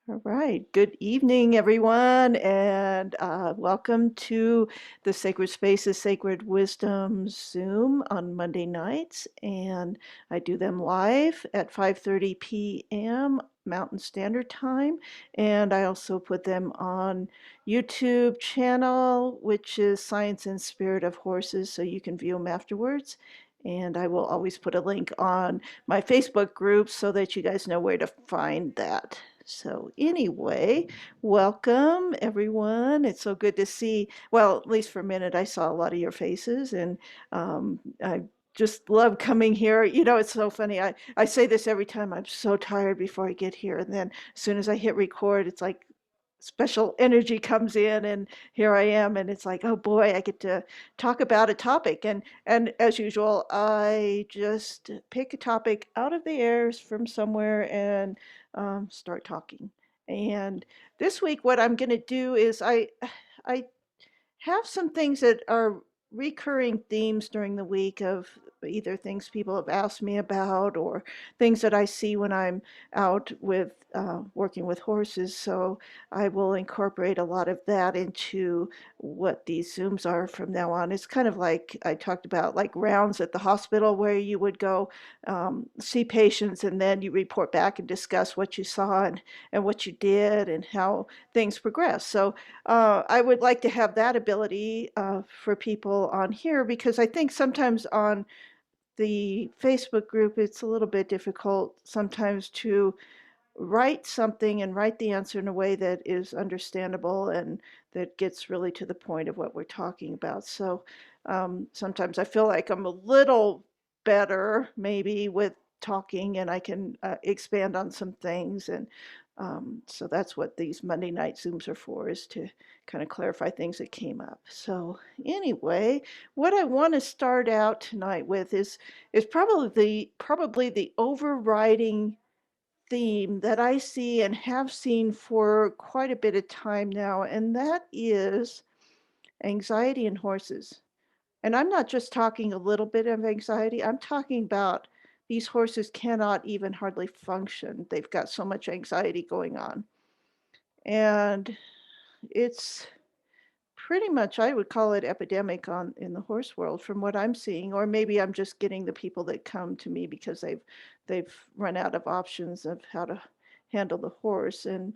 All right. Good evening, everyone, and welcome to the Sacred Spaces, Sacred Wisdom Zoom on Monday nights. And I do them live at 5:30 p.m. Mountain Standard Time, and I also put them on YouTube channel, which is Science and Spirit of Horses, so you can view them afterwards. And I will always put a link on my Facebook group so that you guys know where to find that. So anyway, welcome everyone. It's so good to see, well, at least for a minute, I saw a lot of your faces and I just love coming here. You know, it's so funny. I say this every time. I'm so tired before I get here. And then as soon as I hit record, it's like special energy comes in and here I am and it's like, oh boy, I get to talk about a topic. And as usual, I just pick a topic out of the air from somewhere and start talking. And this week, what I'm going to do is I have some things that are recurring themes during the week of either things people have asked me about or things that I see when I'm out with working with horses. So I will incorporate a lot of that into what these Zooms are from now on. It's kind of like I talked about, like rounds at the hospital where you would go see patients and then you report back and discuss what you saw and what you did and how things progress. So I would like to have that ability for people on here because I think sometimes on the Facebook group, it's a little bit difficult sometimes to write something and write the answer in a way that is understandable and that gets really to the point of what we're talking about. So sometimes I feel like I'm a little better maybe with talking and I can expand on some things. And so that's what these Monday night Zooms are for, is to kind of clarify things that came up. So anyway, what I want to start out tonight with is probably the overriding theme that I see and have seen for quite a bit of time now, and that is anxiety in horses. And I'm not just talking a little bit of anxiety, I'm talking about these horses cannot even hardly function. They've got so much anxiety going on. And it's pretty much, I would call it epidemic on in the horse world from what I'm seeing, or maybe I'm just getting the people that come to me because they've run out of options of how to handle the horse. And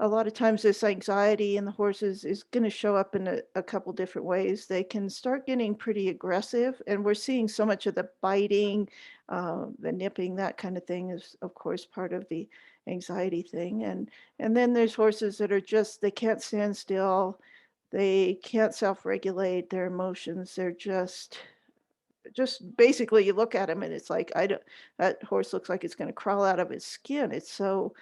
a lot of times this anxiety in the horses is going to show up in a couple different ways. They can start getting pretty aggressive, and we're seeing so much of the biting, the nipping, that kind of thing is of course part of the anxiety thing. And then there's horses that are just, they can't stand still, they can't self-regulate their emotions. They're just basically, you look at him and it's like, I don't, that horse looks like it's going to crawl out of its skin. It's so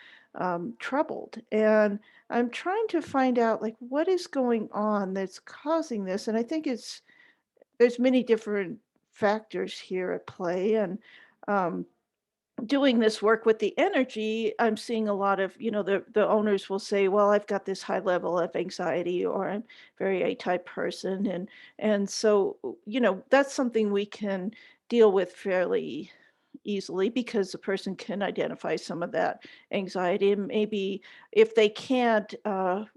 troubled. And I'm trying to find out like what is going on that's causing this. And I think there's many different factors here at play. And um, doing this work with the energy, I'm seeing a lot of, the owners will say, well, I've got this high level of anxiety, or I'm very A-type person. And so, that's something we can deal with fairly easily because the person can identify some of that anxiety. And maybe if they can't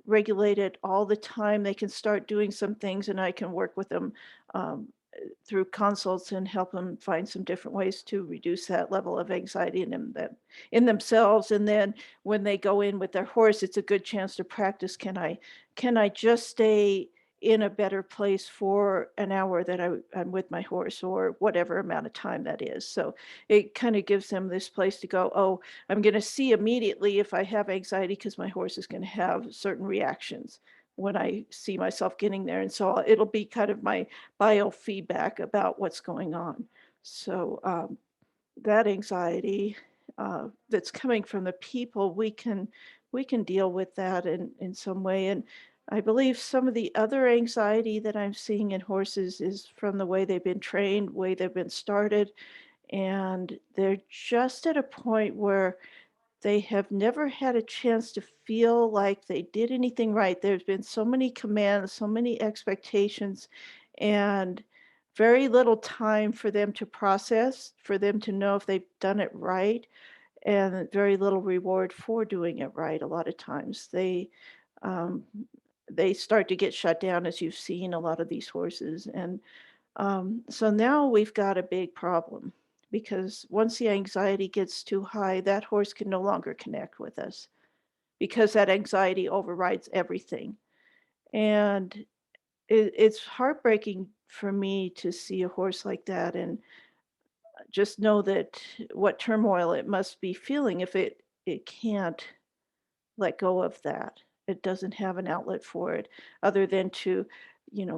regulate it all the time, they can start doing some things and I can work with them um, through consults and help them find some different ways to reduce that level of anxiety in themselves. And then when they go in with their horse, it's a good chance to practice. Can I just stay in a better place for an hour that I'm with my horse, or whatever amount of time that is? So it kind of gives them this place to go, oh, I'm going to see immediately if I have anxiety because my horse is going to have certain reactions when I see myself getting there. And so it'll be kind of my biofeedback about what's going on. So that anxiety that's coming from the people, we can deal with that in some way. And I believe some of the other anxiety that I'm seeing in horses is from the way they've been trained, way they've been started, and they're just at a point where they have never had a chance to feel like they did anything right. There's been so many commands, so many expectations, and very little time for them to process, for them to know if they've done it right. and very little reward for doing it right a lot of times. Um, they start to get shut down, as you've seen a lot of these horses. And so now we've got a big problem because once the anxiety gets too high, that horse can no longer connect with us because that anxiety overrides everything. And it's heartbreaking for me to see a horse like that and just know that what turmoil it must be feeling if it can't let go of that. It doesn't have an outlet for it other than to,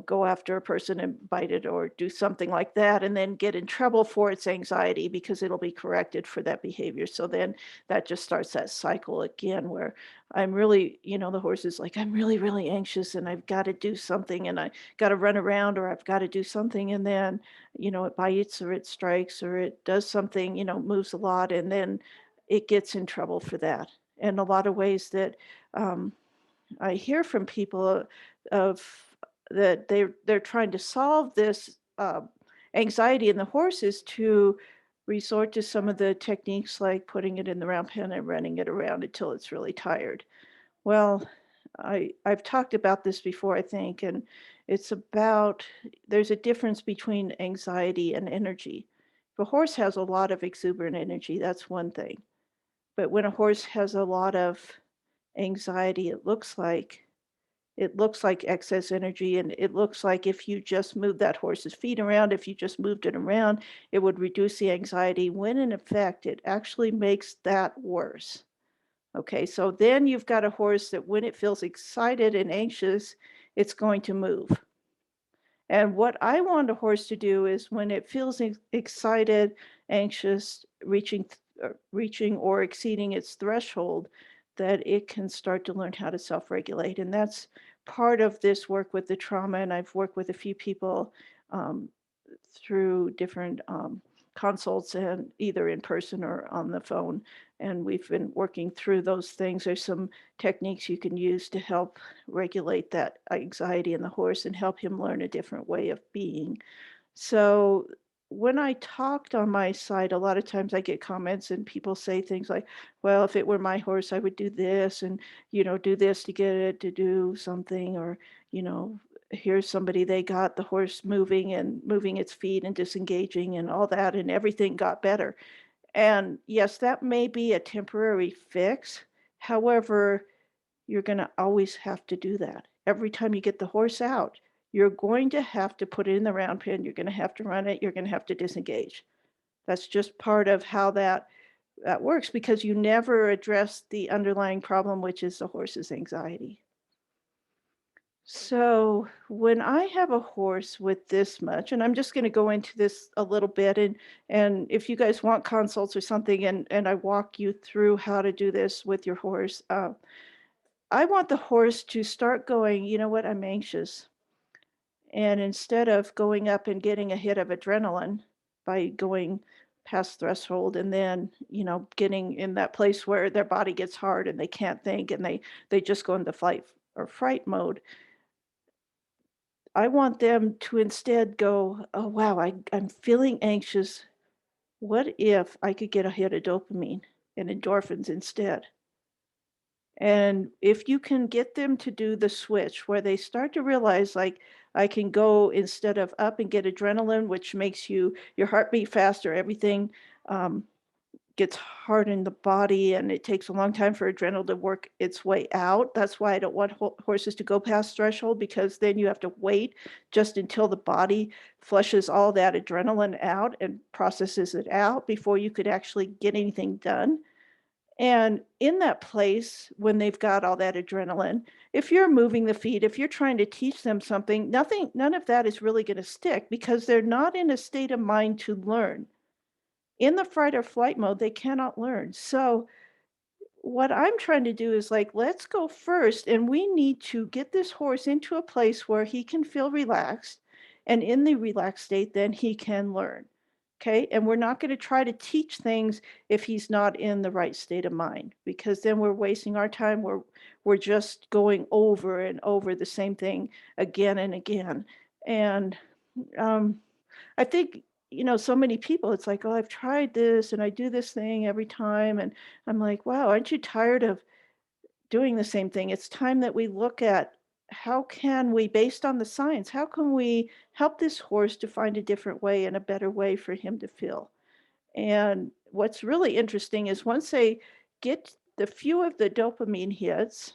go after a person and bite it or do something like that and then get in trouble for its anxiety because it'll be corrected for that behavior. So then that just starts that cycle again where I'm really, the horse is like, I'm really, really anxious and I've got to do something and I got to run around or I've got to do something. And then, it bites or it strikes or it does something, moves a lot. And then it gets in trouble for that in a lot of ways that um, I hear from people of that they're trying to solve this anxiety in the horses to resort to some of the techniques like putting it in the round pen and running it around until it's really tired. Well, I've talked about this before, I think, and it's about there's a difference between anxiety and energy. If a horse has a lot of exuberant energy, that's one thing. But when a horse has a lot of anxiety, it looks like excess energy, and it looks like if you just move that horse's feet around, if you just moved it around, it would reduce the anxiety, when in effect, it actually makes that worse. Okay, so then you've got a horse that when it feels excited and anxious, it's going to move. And what I want a horse to do is when it feels excited, anxious, reaching or exceeding its threshold, that it can start to learn how to self-regulate. And that's part of this work with the trauma. And I've worked with a few people um, through different consults and either in person or on the phone. And we've been working through those things. There's some techniques you can use to help regulate that anxiety in the horse and help him learn a different way of being. So when I talked on my site, a lot of times I get comments and people say things like, well, if it were my horse, I would do this and, do this to get it to do something. Or, you know, here's somebody, they got the horse moving and moving its feet and disengaging and all that, and everything got better. And yes, that may be a temporary fix. However, you're gonna always have to do that. Every time you get the horse out, you're going to have to put it in the round pen, you're gonna have to run it, you're gonna have to disengage. That's just part of how that works because you never address the underlying problem, which is the horse's anxiety. So, when I have a horse with this much, and I'm just gonna go into this a little bit, and if you guys want consults or something and I walk you through how to do this with your horse, I want the horse to start going, you know what, I'm anxious. And instead of going up and getting a hit of adrenaline by going past threshold and then, getting in that place where their body gets hard and they can't think and they just go into flight or fright mode. I want them to instead go, oh wow, I'm feeling anxious. What if I could get a hit of dopamine and endorphins instead? And if you can get them to do the switch where they start to realize, like, I can go instead of up and get adrenaline, which makes your heart beat faster, everything um, gets hard in the body, and it takes a long time for adrenaline to work its way out. That's why I don't want horses to go past threshold because then you have to wait just until the body flushes all that adrenaline out and processes it out before you could actually get anything done. And in that place, when they've got all that adrenaline, if you're moving the feet, if you're trying to teach them something, none of that is really going to stick because they're not in a state of mind to learn. In the fight or flight mode, they cannot learn. So what I'm trying to do is like, let's go first, and we need to get this horse into a place where he can feel relaxed. And in the relaxed state, then he can learn. Okay. And we're not going to try to teach things if he's not in the right state of mind, because then we're wasting our time. We're just going over and over the same thing again and again. And I think. so many people, it's like, "Oh, I've tried this and I do this thing every time." And I'm like, "Wow, aren't you tired of doing the same thing?" It's time that we look at how can we, based on the science, how can we help this horse to find a different way and a better way for him to feel? And what's really interesting is once they get the few of the dopamine hits,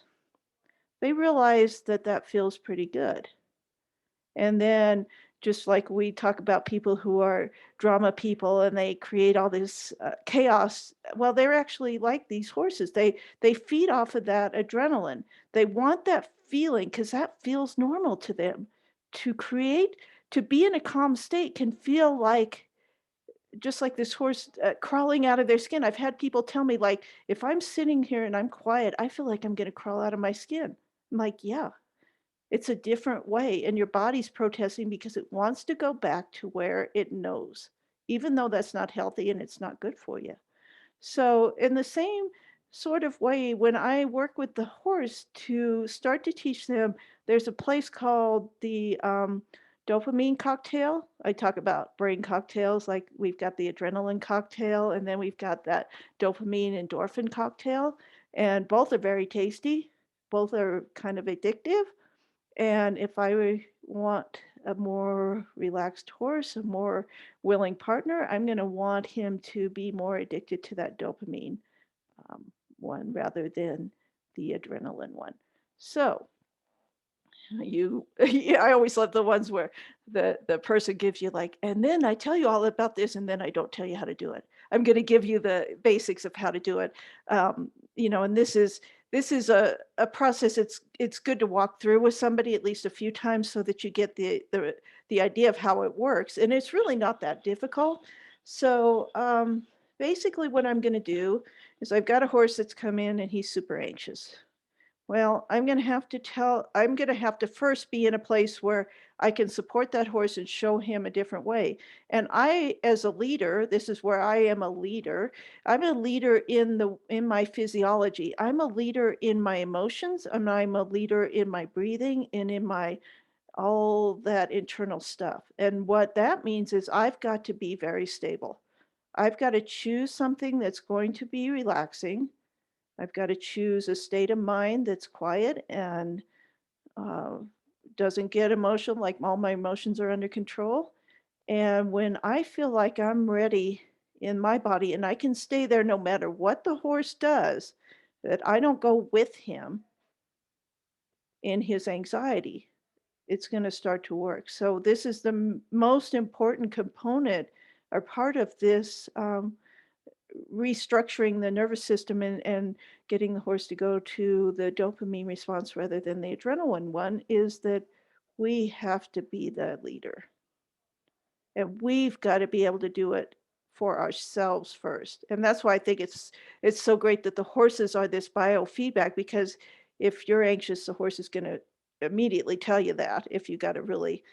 they realize that that feels pretty good. And then just like we talk about people who are drama people and they create all this chaos, well, they're actually like these horses. They feed off of that adrenaline. They want that feeling because that feels normal to them. To create, to be in a calm state can feel like just like this horse crawling out of their skin. I've had people tell me, like, if I'm sitting here and I'm quiet, I feel like I'm going to crawl out of my skin. I'm like, yeah, it's a different way, and your body's protesting because it wants to go back to where it knows, even though that's not healthy and it's not good for you. So, in the same sort of way, when I work with the horse to start to teach them, there's a place called the Dopamine Cocktail. I talk about brain cocktails, like we've got the adrenaline cocktail, and then we've got that dopamine endorphin cocktail, and both are very tasty. Both are kind of addictive. And if want a more relaxed horse, a more willing partner, I'm going to want him to be more addicted to that dopamine um, one rather than the adrenaline one. So you, yeah, I always love the ones where the person gives you like, and then I tell you all about this, and then I don't tell you how to do it. I'm going to give you the basics of how to do it. And this is a process. It's good to walk through with somebody at least a few times so that you get the idea of how it works, and it's really not that difficult. So basically, what I'm going to do is I've got a horse that's come in and he's super anxious. Well, I'm gonna have to first be in a place where I can support that horse and show him a different way. And I, as a leader, this is where I am a leader. I'm a leader in my physiology. I'm a leader in my emotions, and I'm a leader in my breathing and in my all that internal stuff. And what that means is I've got to be very stable. I've got to choose something that's going to be relaxing. I've got to choose a state of mind that's quiet and uh, doesn't get emotional, like all my emotions are under control. And when I feel like I'm ready in my body and I can stay there no matter what the horse does, that I don't go with him in his anxiety, it's going to start to work. So, this is the most important component or part of this. Restructuring the nervous system and getting the horse to go to the dopamine response rather than the adrenaline one is that we have to be the leader. And we've got to be able to do it for ourselves first. And that's why I think it's so great that the horses are this biofeedback because if you're anxious, the horse is going to immediately tell you that if you got a really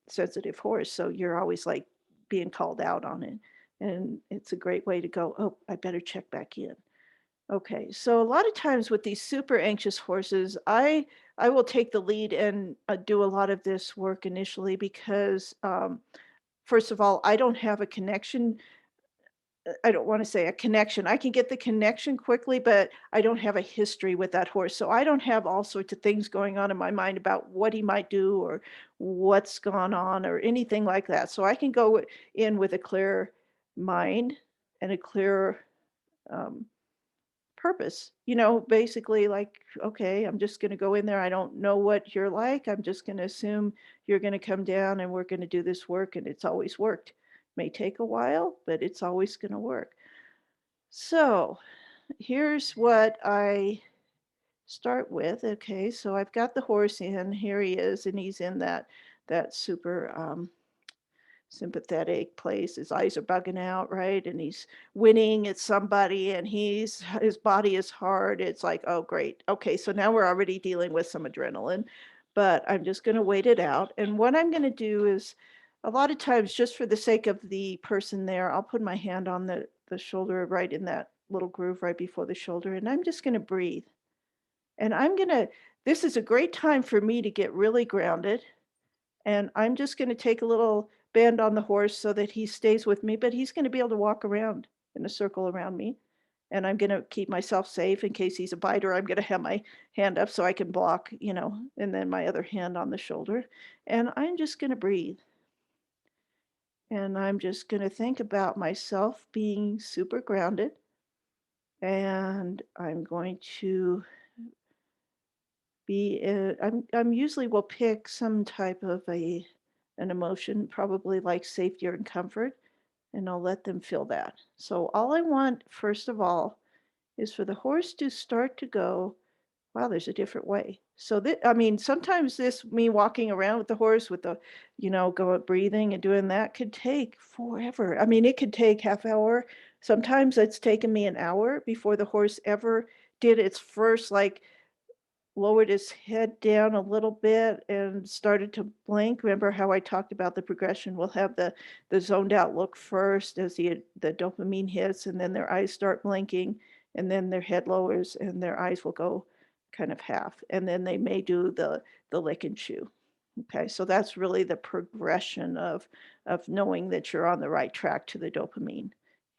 sensitive horse. So you're always like being called out on it. And it's a great way to go, oh, I better check back in. Okay, so a lot of times with these super anxious horses, I will take the lead and do a lot of this work initially because first of all, I don't have a connection. I don't want to say a connection. I can get the connection quickly, but I don't have a history with that horse. So I don't have all sorts of things going on in my mind about what he might do or what's gone on or anything like that. So I can go in with a clear mind and a clear um, purpose. Basically like, okay, I'm just going to go in there. I don't know what you're like. I'm just going to assume you're going to come down and we're going to do this work. And it's always worked. May take a while, but it's always going to work. So here's what I start with. Okay, so I've got the horse in. Here he is, and he's in that super sympathetic place. His eyes are bugging out, right? And he's winning at somebody and his body is hard. It's like, oh great. Okay, so now we're already dealing with some adrenaline, but I'm just going to wait it out. And what I'm going to do is a lot of times just for the sake of the person there, I'll put my hand on the shoulder right in that little groove right before the shoulder and I'm just going to breathe. And this is a great time for me to get really grounded and I'm just going to take a little bend on the horse so that he stays with me, but he's gonna be able to walk around in a circle around me, and I'm gonna keep myself safe in case he's a biter. I'm gonna have my hand up so I can block, and then my other hand on the shoulder, and I'm just gonna breathe, and I'm just gonna think about myself being super grounded, and I'm going to I'm usually will pick some type of an emotion, probably like safety or comfort, and I'll let them feel that. So all I want, first of all, is for the horse to start to go, wow, there's a different way. So that, I mean, sometimes this me walking around with the horse with the, going breathing and doing that could take forever. I mean, it could take half hour. Sometimes it's taken me an hour before the horse ever did its first like lowered his head down a little bit and started to blink. Remember how I talked about the progression? We'll have the zoned out look first as the dopamine hits, and then their eyes start blinking, and then their head lowers, and their eyes will go kind of half, and then they may do the lick and chew. Okay, so that's really the progression of knowing that you're on the right track to the dopamine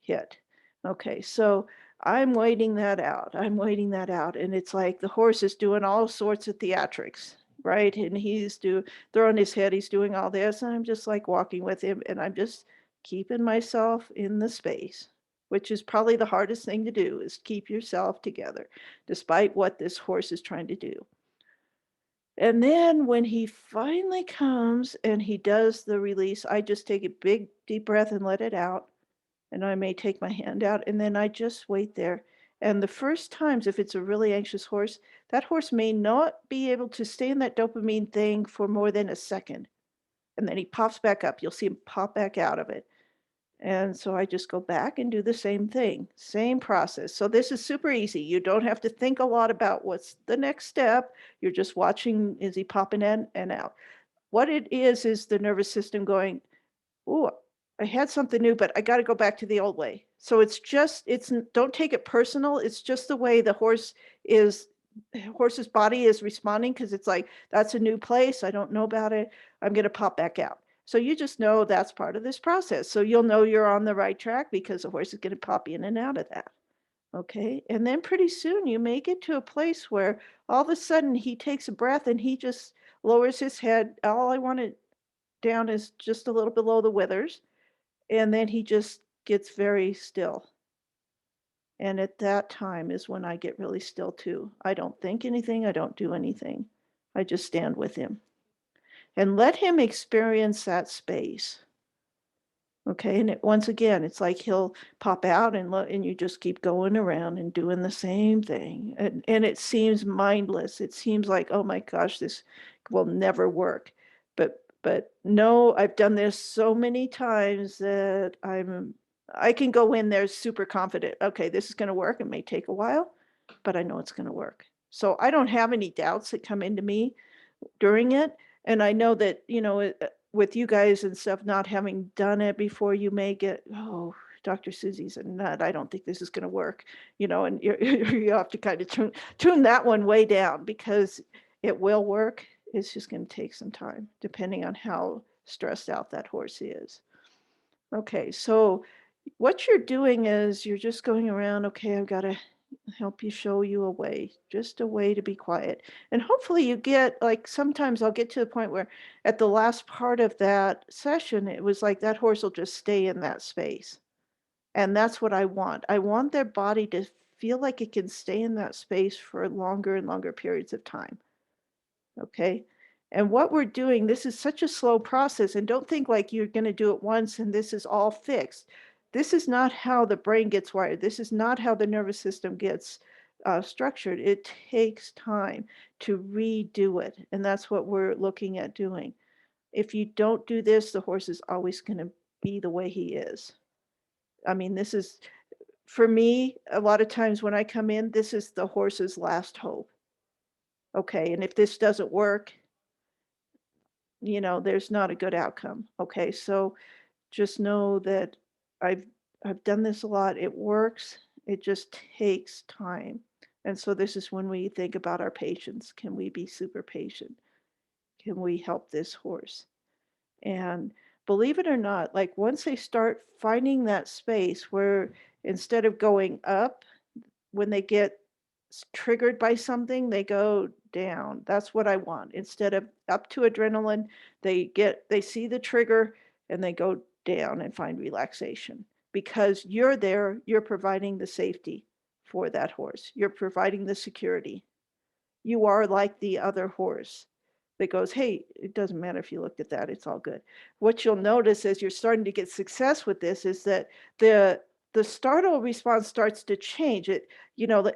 hit. Okay, so I'm waiting that out. I'm waiting that out, and it's like the horse is doing all sorts of theatrics, right? And throwing his head, he's doing all this, and I'm just like walking with him, and I'm just keeping myself in the space, which is probably the hardest thing to do, is keep yourself together, despite what this horse is trying to do. And then when he finally comes and he does the release, I just take a big deep breath and let it out. And I may take my hand out and then I just wait there. And the first times, if it's a really anxious horse, that horse may not be able to stay in that dopamine thing for more than a second. And then he pops back up. You'll see him pop back out of it. And so I just go back and do the same thing, same process. So this is super easy. You don't have to think a lot about what's the next step. You're just watching, is he popping in and out? What it is the nervous system going, "Ooh, I had something new, but I gotta go back to the old way." So don't take it personal. It's just the way is horse's body is responding because it's like, "That's a new place. I don't know about it. I'm gonna pop back out." So you just know that's part of this process. So you'll know you're on the right track because the horse is gonna pop in and out of that. Okay? And then pretty soon you may get to a place where all of a sudden he takes a breath and he just lowers his head. All I wanted down is just a little below the withers, and then he just gets very still. And at that time is when I get really still too. I don't think anything, I don't do anything. I just stand with him and let him experience that space. Okay, and once again, it's like he'll pop out and you just keep going around and doing the same thing. And it seems mindless. It seems like, oh my gosh, this will never work. But no, I've done this so many times that I can go in there super confident. Okay, this is going to work. It may take a while, but I know it's going to work. So I don't have any doubts that come into me during it. And I know that, with you guys and stuff not having done it before, you may get, oh, Dr. Susie's a nut. I don't think this is going to work, and you have to kind of tune that one way down because it will work. It's just going to take some time, depending on how stressed out that horse is. Okay, so what you're doing is you're just going around, okay, I've got to help you show you a way, just a way to be quiet. And hopefully you get like sometimes I'll get to the point where at the last part of that session, it was like that horse will just stay in that space. And that's what I want. I want their body to feel like it can stay in that space for longer and longer periods of time. Okay. And what we're doing, this is such a slow process, and don't think like you're going to do it once and this is all fixed. This is not how the brain gets wired. This is not how the nervous system gets structured. It takes time to redo it. And that's what we're looking at doing. If you don't do this, the horse is always going to be the way he is. I mean, this is, for me, a lot of times when I come in, this is the horse's last hope. Okay. And if this doesn't work, there's not a good outcome. Okay, so just know that I've I've done this a lot. It works. It just takes time. And so this is when we think about our patients. Can we be super patient? Can we help this horse? And believe it or not, like once they start finding that space where instead of going up, when they get triggered by something, they go down. That's what I want. Instead of up to adrenaline, they see the trigger and they go down and find relaxation because you're there, you're providing the safety for that horse. You're providing the security. You are like the other horse that goes, hey, it doesn't matter if you looked at that, it's all good. What you'll notice as you're starting to get success with this is that the the startle response starts to change. It,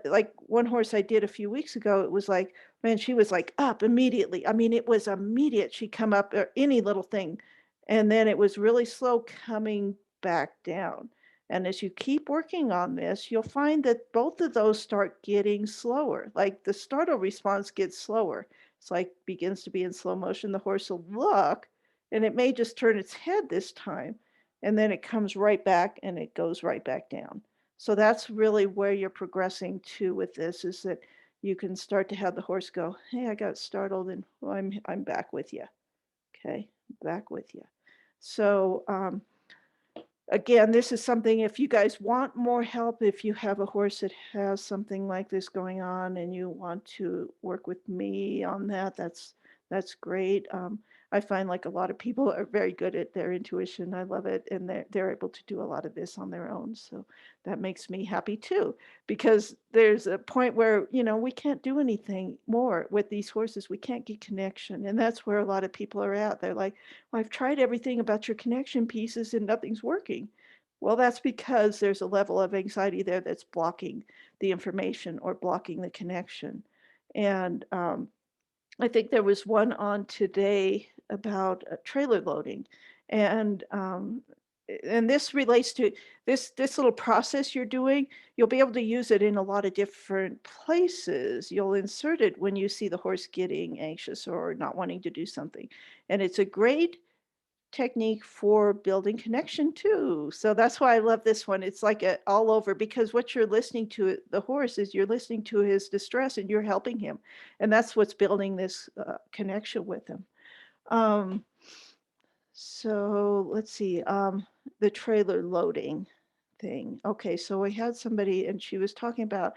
like one horse I did a few weeks ago, it was like, man, she was like up immediately. I mean, it was immediate. She'd come up or any little thing. And then it was really slow coming back down. And as you keep working on this, you'll find that both of those start getting slower. Like the startle response gets slower. It's like begins to be in slow motion. The horse will look and it may just turn its head this time. And then it comes right back and it goes right back down. So that's really where you're progressing to with this is that you can start to have the horse go, hey, I got startled and I'm back with you. Okay, back with you. So, again, this is something if you guys want more help, if you have a horse that has something like this going on and you want to work with me on that, that's great. I find like a lot of people are very good at their intuition. I love it, and they're able to do a lot of this on their own. So that makes me happy too, because there's a point where we can't do anything more with these horses. We can't get connection, and that's where a lot of people are at. They're like, well, I've tried everything about your connection pieces and nothing's working. Well, that's because there's a level of anxiety there that's blocking the information or blocking the connection. And I think there was one on today about trailer loading, and and this relates to this little process you're doing. You'll be able to use it in a lot of different places. You'll insert it when you see the horse getting anxious or not wanting to do something, and it's a great technique for building connection too. So that's why I love this one. It's like a all over because what you're listening to the horse is you're listening to his distress and you're helping him. And that's what's building this connection with him. Um, so let's see, the trailer loading thing. Okay, so we had somebody and she was talking about,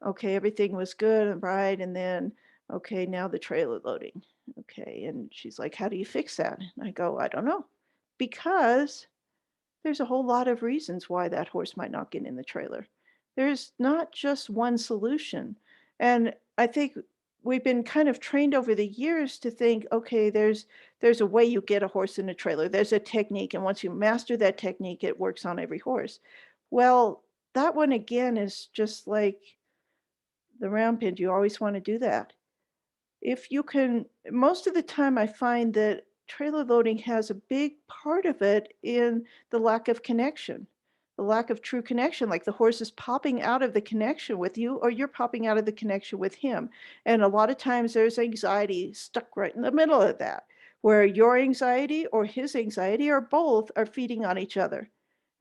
okay, everything was good and right. And then, okay, now the trailer loading. Okay, and she's like, how do you fix that? And I go, I don't know. Because there's a whole lot of reasons why that horse might not get in the trailer. There's not just one solution. And I think we've been kind of trained over the years to think, okay, there's a way you get a horse in a trailer. There's a technique, and once you master that technique, it works on every horse. Well, that one again is just like the round pin. You always want to do that. If you can, most of the time I find that trailer loading has a big part of it in the lack of connection, the lack of true connection. Like the horse is popping out of the connection with you, or you're popping out of the connection with him. And a lot of times there's anxiety stuck right in the middle of that, where your anxiety or his anxiety or both are feeding on each other.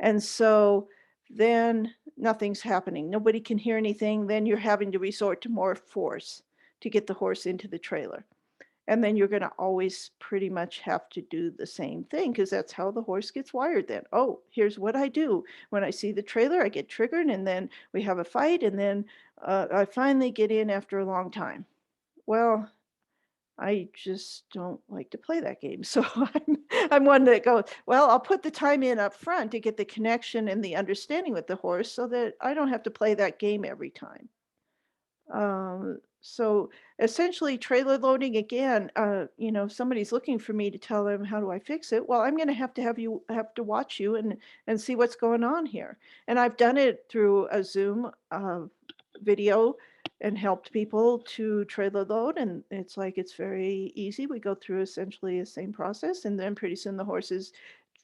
And so then nothing's happening. Nobody can hear anything. Then you're having to resort to more force to get the horse into the trailer. And then you're going to always pretty much have to do the same thing because that's how the horse gets wired then. Oh, here's what I do. When I see the trailer, I get triggered and then we have a fight and then I finally get in after a long time. Well, I just don't like to play that game. So I'm one that goes, well, I'll put the time in up front to get the connection and the understanding with the horse so that I don't have to play that game every time. So essentially trailer loading again, if somebody's looking for me to tell them how do I fix it, well, I'm going to have to watch you and see what's going on here. And I've done it through a Zoom video and helped people to trailer load. And it's like, it's very easy. We go through essentially the same process. And then pretty soon the horse is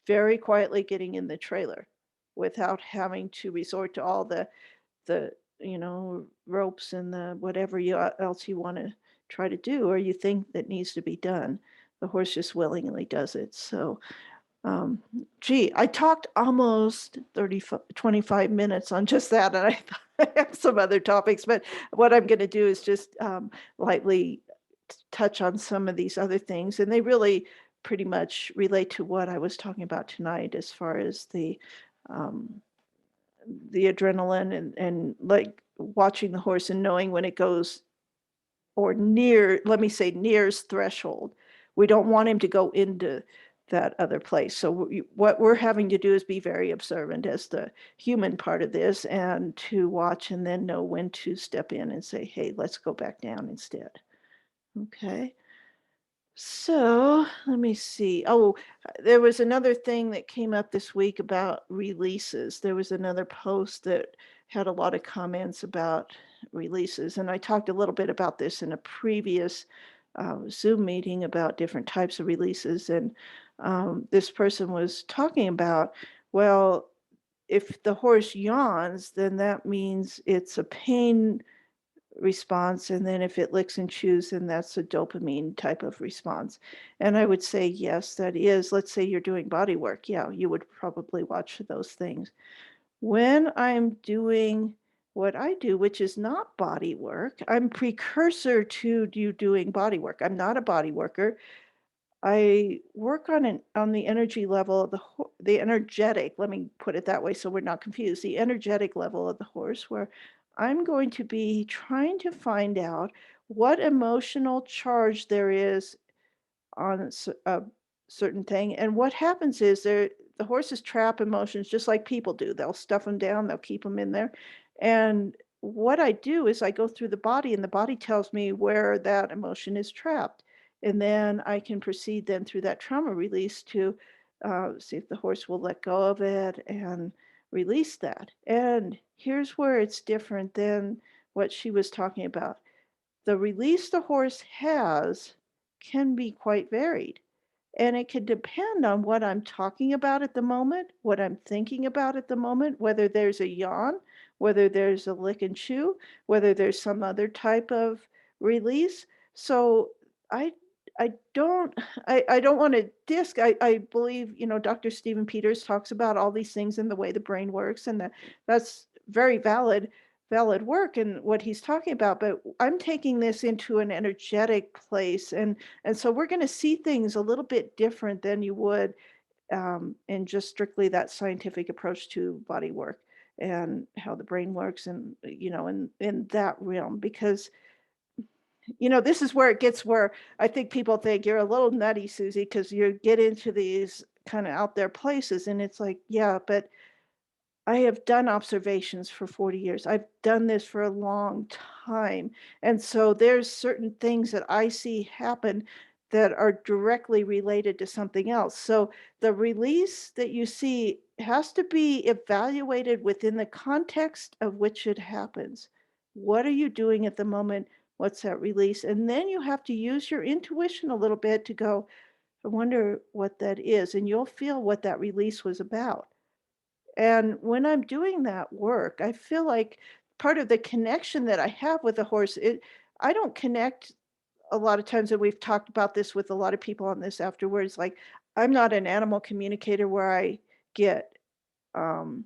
very quietly getting in the trailer without having to resort to all the ropes and the whatever else you want to try to do or you think that needs to be done. The horse just willingly does it. So, gee, I talked almost 25 minutes on just that, and I have some other topics, but what I'm going to do is just lightly touch on some of these other things, and they really pretty much relate to what I was talking about tonight as far as um, the adrenaline and like watching the horse and knowing when it goes or near, let me say, nears threshold. We don't want him to go into that other place. So what we're having to do is be very observant as the human part of this and to watch and then know when to step in and say, hey, let's go back down instead. Okay. So let me see. Oh, there was another thing that came up this week about releases. There was another post that had a lot of comments about releases. And I talked a little bit about this in a previous Zoom meeting about different types of releases. And this person was talking about, well, if the horse yawns, then that means it's a pain response. And then if it licks and chews, then that's a dopamine type of response. And I would say, yes, that is. Let's say you're doing body work. Yeah, you would probably watch those things. When I'm doing what I do, which is not body work, I'm precursor to you doing body work. I'm not a body worker. I work on the energy level of the energetic, let me put it that way so we're not confused, the energetic level of the horse, where I'm going to be trying to find out what emotional charge there is on a certain thing. And what happens is the horses trap emotions just like people do. They'll stuff them down, they'll keep them in there. And what I do is I go through the body, and the body tells me where that emotion is trapped. And then I can proceed then through that trauma release to see if the horse will let go of it and release that. And here's where it's different than what she was talking about. The release the horse has can be quite varied. And it could depend on what I'm talking about at the moment, what I'm thinking about at the moment, whether there's a yawn, whether there's a lick and chew, whether there's some other type of release. So I I don't I don't want to disc. I believe, Dr. Stephen Peters talks about all these things and the way the brain works, and that's very valid work and what he's talking about. But I'm taking this into an energetic place, and so we're going to see things a little bit different than you would in just strictly that scientific approach to body work and how the brain works, and in that realm. Because this is where it gets where I think people think you're a little nutty, Susie, because you get into these kind of out there places, and it's like, yeah, but I have done observations for 40 years. I've done this for a long time. And so there's certain things that I see happen that are directly related to something else. So the release that you see has to be evaluated within the context of which it happens. What are you doing at the moment? What's that release? And then you have to use your intuition a little bit to go, I wonder what that is. And you'll feel what that release was about. And when I'm doing that work, I feel like part of the connection that I have with the horse, I don't connect a lot of times, and we've talked about this with a lot of people on this afterwards. Like, I'm not an animal communicator where I get um,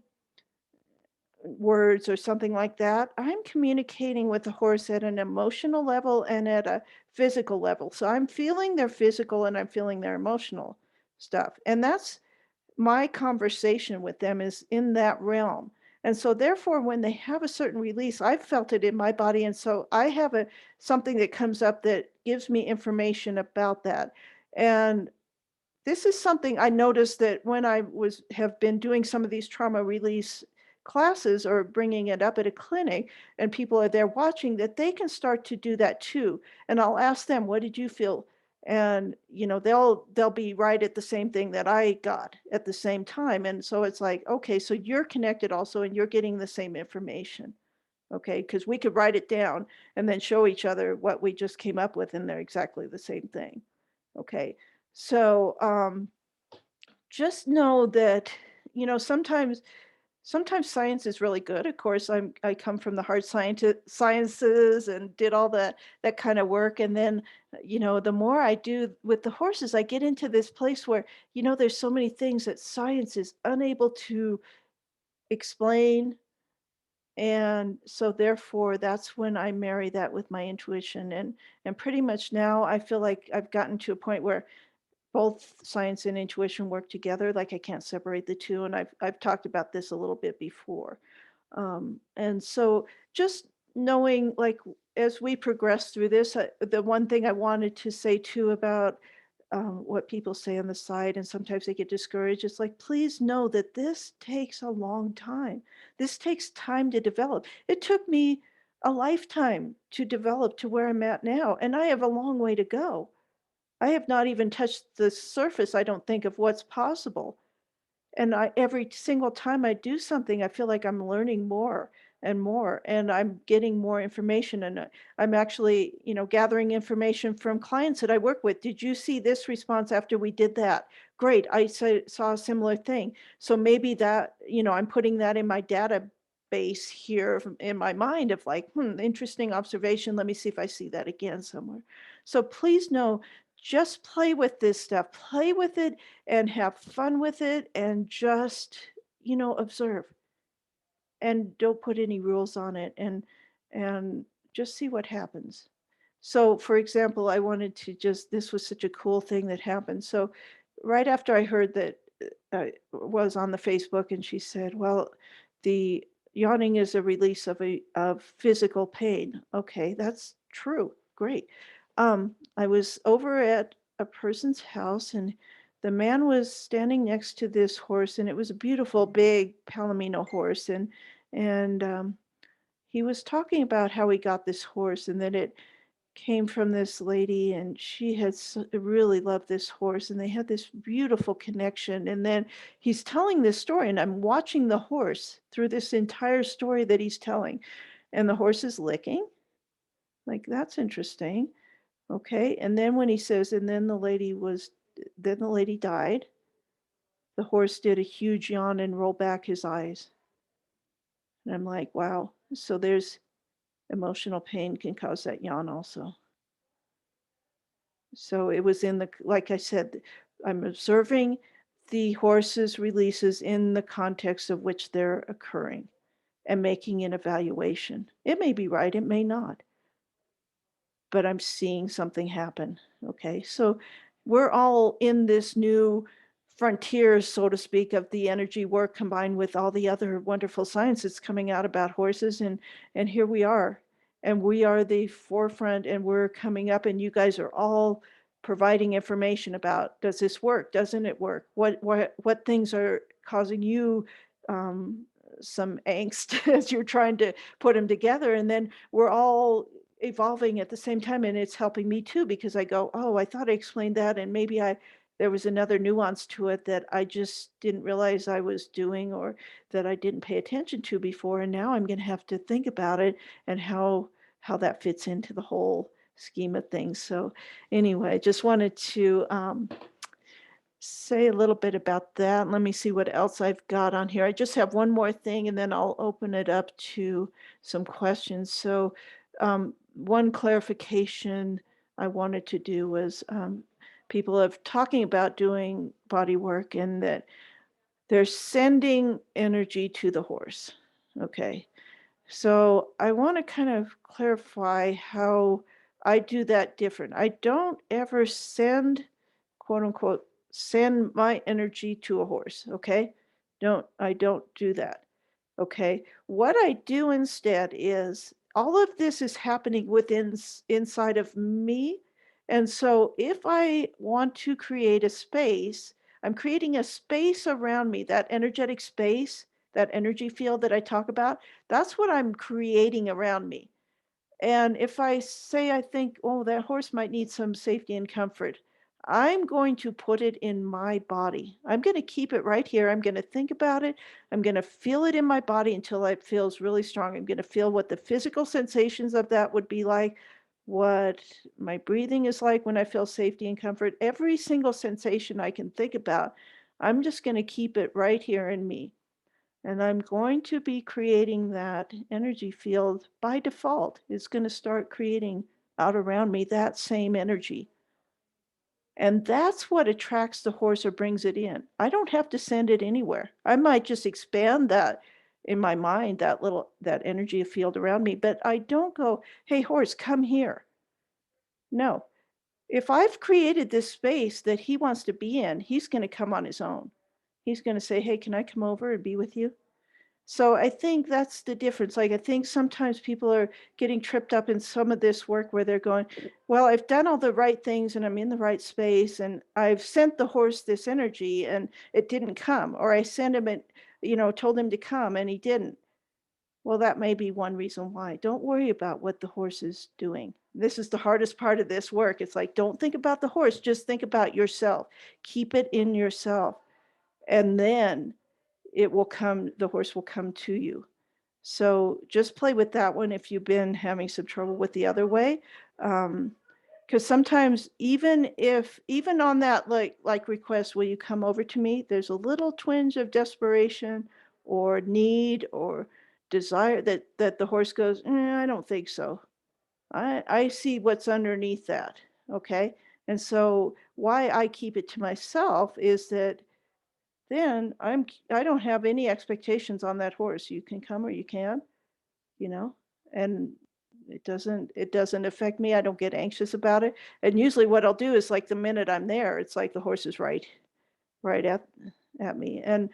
words or something like that. I'm communicating with the horse at an emotional level and at a physical level. So I'm feeling their physical and I'm feeling their emotional stuff. And that's my conversation with them is in that realm. And so therefore, when they have a certain release, I've felt it in my body. And so I have something that comes up that gives me information about that. And this is something I noticed that when I have been doing some of these trauma release classes or bringing it up at a clinic and people are there watching, that they can start to do that too. And I'll ask them, what did you feel? And they'll be right at the same thing that I got at the same time. And so it's like, okay, so you're connected also and you're getting the same information. Okay, because we could write it down and then show each other what we just came up with, and they're exactly the same thing. Okay. So just know that, sometimes science is really good. Of course, I come from the hard sciences and did all that kind of work. And then, the more I do with the horses, I get into this place where, there's so many things that science is unable to explain. And so therefore, that's when I marry that with my intuition. And pretty much now I feel like I've gotten to a point where both science and intuition work together. Like I can't separate the two, and I've talked about this a little bit before. And so just knowing, like, as we progress through this, the one thing I wanted to say too about what people say on the side, and sometimes they get discouraged. It's like, please know that this takes a long time. This takes time to develop. It took me a lifetime to develop to where I'm at now, and I have a long way to go. I have not even touched the surface, I don't think, of what's possible. And every single time I do something, I feel like I'm learning more and more, and I'm getting more information. And I'm actually, gathering information from clients that I work with. Did you see this response after we did that? Great. I saw a similar thing. So maybe that, I'm putting that in my database here in my mind of like, interesting observation. Let me see if I see that again somewhere. So please know, just play with this stuff. Play with it and have fun with it and just, observe and don't put any rules on it and just see what happens. So, for example, I wanted to just this was such a cool thing that happened. So, right after I heard that was on the Facebook and she said, "Well, the yawning is a release of physical pain." Okay, that's true. Great. I was over at a person's house and the man was standing next to this horse and it was a beautiful big palomino horse and he was talking about how he got this horse and that it came from this lady and she had really loved this horse and they had this beautiful connection. And then he's telling this story and I'm watching the horse through this entire story that he's telling, and the horse is licking. Like, that's interesting. Okay. And then when he says, and then the lady died, the horse did a huge yawn and rolled back his eyes. And I'm like, wow. So there's emotional pain can cause that yawn also. So it was like I said, I'm observing the horse's releases in the context of which they're occurring and making an evaluation. It may be right, it may not, but I'm seeing something happen. Okay. So we're all in this new frontier, so to speak, of the energy work combined with all the other wonderful science that's coming out about horses. And here we are. And we are the forefront and we're coming up and you guys are all providing information about, does this work? Doesn't it work? What things are causing you um, some angst as you're trying to put them together? And then we're all evolving at the same time, and it's helping me too because I go, "Oh, I thought I explained that, and maybe I there was another nuance to it that I just didn't realize I was doing or that I didn't pay attention to before, and now I'm gonna have to think about it and how that fits into the whole scheme of things." So anyway, I just wanted to say a little bit about that. Let me see what else I've got on here. I just have one more thing and then I'll open it up to some questions. So, one clarification I wanted to do was people have talking about doing body work and that they're sending energy to the horse. Okay. So I want to kind of clarify how I do that different. I don't ever send, quote unquote, send my energy to a horse. Okay. I don't do that. Okay. What I do instead is all of this is happening inside of me. And so if I want to create a space, I'm creating a space around me, that energetic space, that energy field that I talk about. That's what I'm creating around me. And if I say I think, oh, that horse might need some safety and comfort, I'm going to put it in my body. I'm going to keep it right here. I'm going to think about it. I'm going to feel it in my body until it feels really strong. I'm going to feel what the physical sensations of that would be like, what my breathing is like when I feel safety and comfort. Every single sensation I can think about, I'm just going to keep it right here in me. And I'm going to be creating that energy field by default. It's going to start creating out around me that same energy. And that's what attracts the horse or brings it in. I don't have to send it anywhere. I might just expand that in my mind, that energy field around me, but I don't go, "Hey horse, come here." No, if I've created this space that he wants to be in, he's going to come on his own. He's going to say, "Hey, can I come over and be with you?" So I think that's the difference. Like, I think sometimes people are getting tripped up in some of this work where they're going, well, I've done all the right things and I'm in the right space and I've sent the horse this energy and it didn't come, or I sent him it, told him to come and he didn't. Well, that may be one reason why. Don't worry about what the horse is doing. This is the hardest part of this work. It's like, don't think about the horse, just think about yourself. Keep it in yourself. And then it will come, the horse will come to you. So just play with that one if you've been having some trouble with the other way. Because sometimes even on that like request, will you come over to me? There's a little twinge of desperation or need or desire that the horse goes, I don't think so. I see what's underneath that. Okay. And so why I keep it to myself is that then I don't have any expectations on that horse. You can come or you can, you know, and it doesn't affect me. I don't get anxious about it. And usually what I'll do is like the minute I'm there, it's like the horse is right at me. And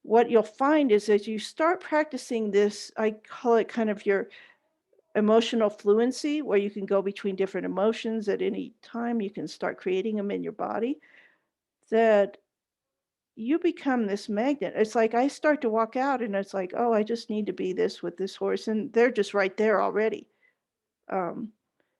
what you'll find is as you start practicing this, I call it kind of your emotional fluency, where you can go between different emotions at any time. You can start creating them in your body, that you become this magnet. It's like I start to walk out and it's like, oh, I just need to be this with this horse. And they're just right there already. Um,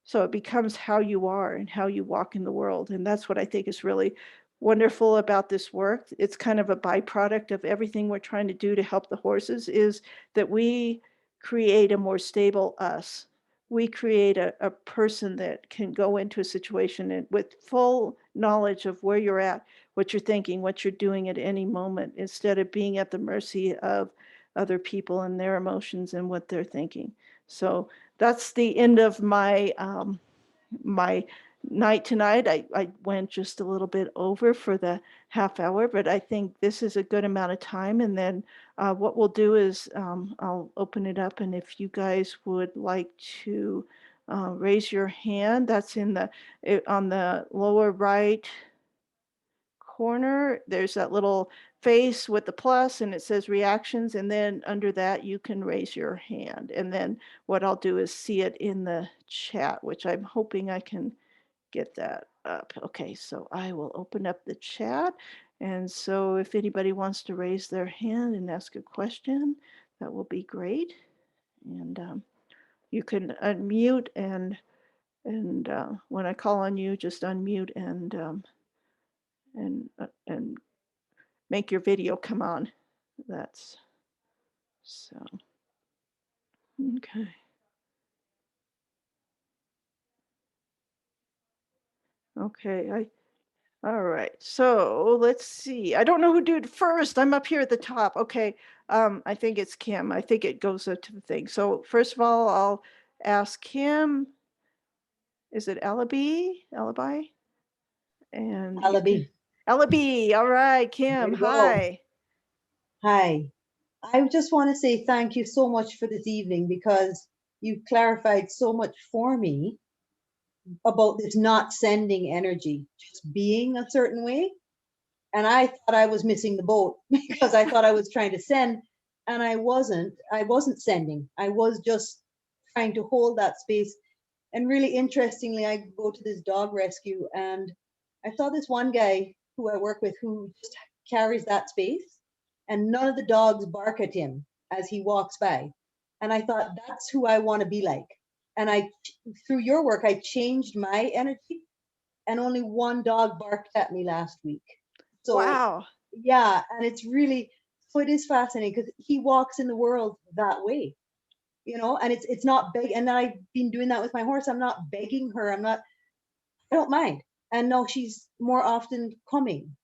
so it becomes how you are and how you walk in the world. And that's what I think is really wonderful about this work. It's kind of a byproduct of everything we're trying to do to help the horses, is that we create a more stable us. We create a person that can go into a situation and with full knowledge of where you're at, what you're thinking, what you're doing at any moment, instead of being at the mercy of other people and their emotions and what they're thinking. So that's the end of my night tonight. I went just a little bit over for the half hour, but I think this is a good amount of time. And then what we'll do is I'll open it up, and if you guys would like to raise your hand, that's on the lower right corner. There's that little face with the plus and it says reactions, and then under that you can raise your hand, and then what I'll do is see it in the chat, which I'm hoping I can get that up. Okay, so I will open up the chat, and so if anybody wants to raise their hand and ask a question, that will be great. And you can unmute, and when I call on you, just unmute and make your video come on. That's so. Okay. Okay. All right. So let's see. I don't know who did first. I'm up here at the top. Okay. I think it's Kim. I think it goes up to the thing. So first of all, I'll ask Kim. Is it Alibi? Alibi? And you can. Alabi. Alibi. All right, There Kim. you go. Hi. Hi. I just want to say thank you so much for this evening because you clarified so much for me about this not sending energy, just being a certain way. And I thought I was missing the boat because I thought I was trying to send and I wasn't. I wasn't sending. I was just trying to hold that space. And really interestingly, I go to this dog rescue and I saw this one guy who I work with who just carries that space and none of the dogs bark at him as he walks by. And I thought that's who I want to be like. And through your work, I changed my energy and only one dog barked at me last week. So Wow. yeah, and it's really, so it is fascinating because he walks in the world that way, and it's not big. And I've been doing that with my horse. I'm not begging her. I don't mind. And no, she's more often coming.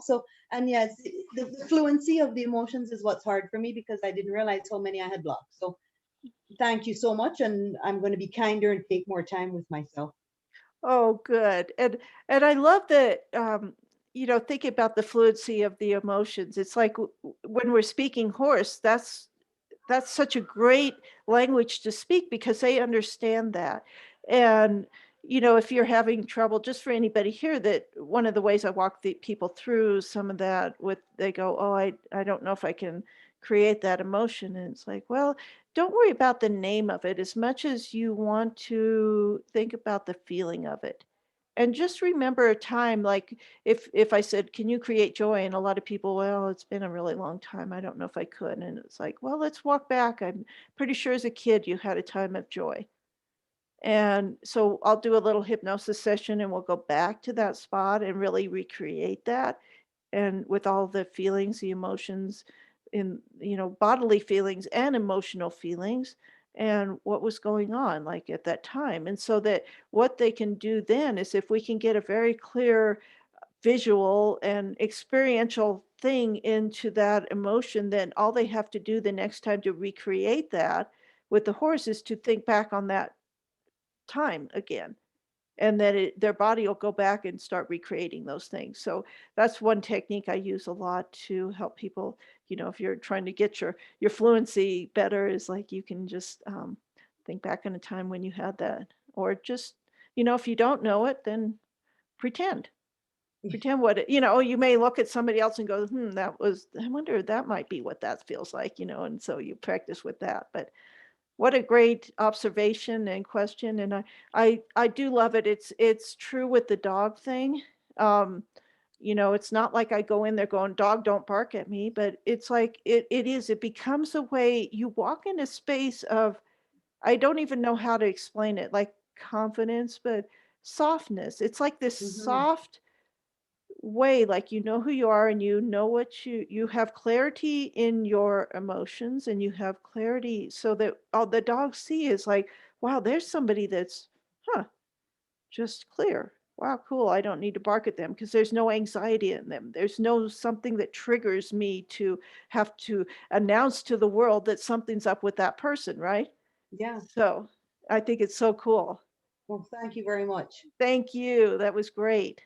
So, and yes, the fluency of the emotions is what's hard for me because I didn't realize how many I had blocked. So thank you so much. And I'm going to be kinder and take more time with myself. Oh, good. And I love that, thinking about the fluency of the emotions. It's like when we're speaking horse, that's such a great language to speak because they understand that. And if you're having trouble, just for anybody here, that one of the ways I walk the people through some of that with, they go, oh, I don't know if I can create that emotion. And it's like, well, don't worry about the name of it as much as you want to think about the feeling of it. And just remember a time, like if I said, can you create joy? And a lot of people, well, it's been a really long time. I don't know if I could. And it's like, well, let's walk back. I'm pretty sure as a kid you had a time of joy. And so I'll do a little hypnosis session and we'll go back to that spot and really recreate that. And with all the feelings, the emotions, in, bodily feelings and emotional feelings, and what was going on like at that time. And so that what they can do then is, if we can get a very clear visual and experiential thing into that emotion, then all they have to do the next time to recreate that with the horse is to think back on that time again, and then their body will go back and start recreating those things. So that's one technique I use a lot to help people. If you're trying to get your fluency better, is like you can just think back on a time when you had that, or just, if you don't know it, then pretend. Pretend what it, you may look at somebody else and go, that was, I wonder, that might be what that feels like, and so you practice with that. But what a great observation and question, and I do love it. It's true with the dog thing. Um, it's not like I go in there going, "Dog, don't bark at me," but it's like it becomes a way you walk in a space of, I don't even know how to explain it, like confidence, but softness. It's like this Hmm. soft way, like you know who you are, and you know what you have clarity in your emotions, and you have clarity so that all the dogs see is like, wow, there's somebody that's, huh, just clear. Wow, cool. I don't need to bark at them because there's no anxiety in them. There's no something that triggers me to have to announce to the world that something's up with that person, right? Yeah. So I think it's so cool. Well, thank you very much. Thank you. That was great.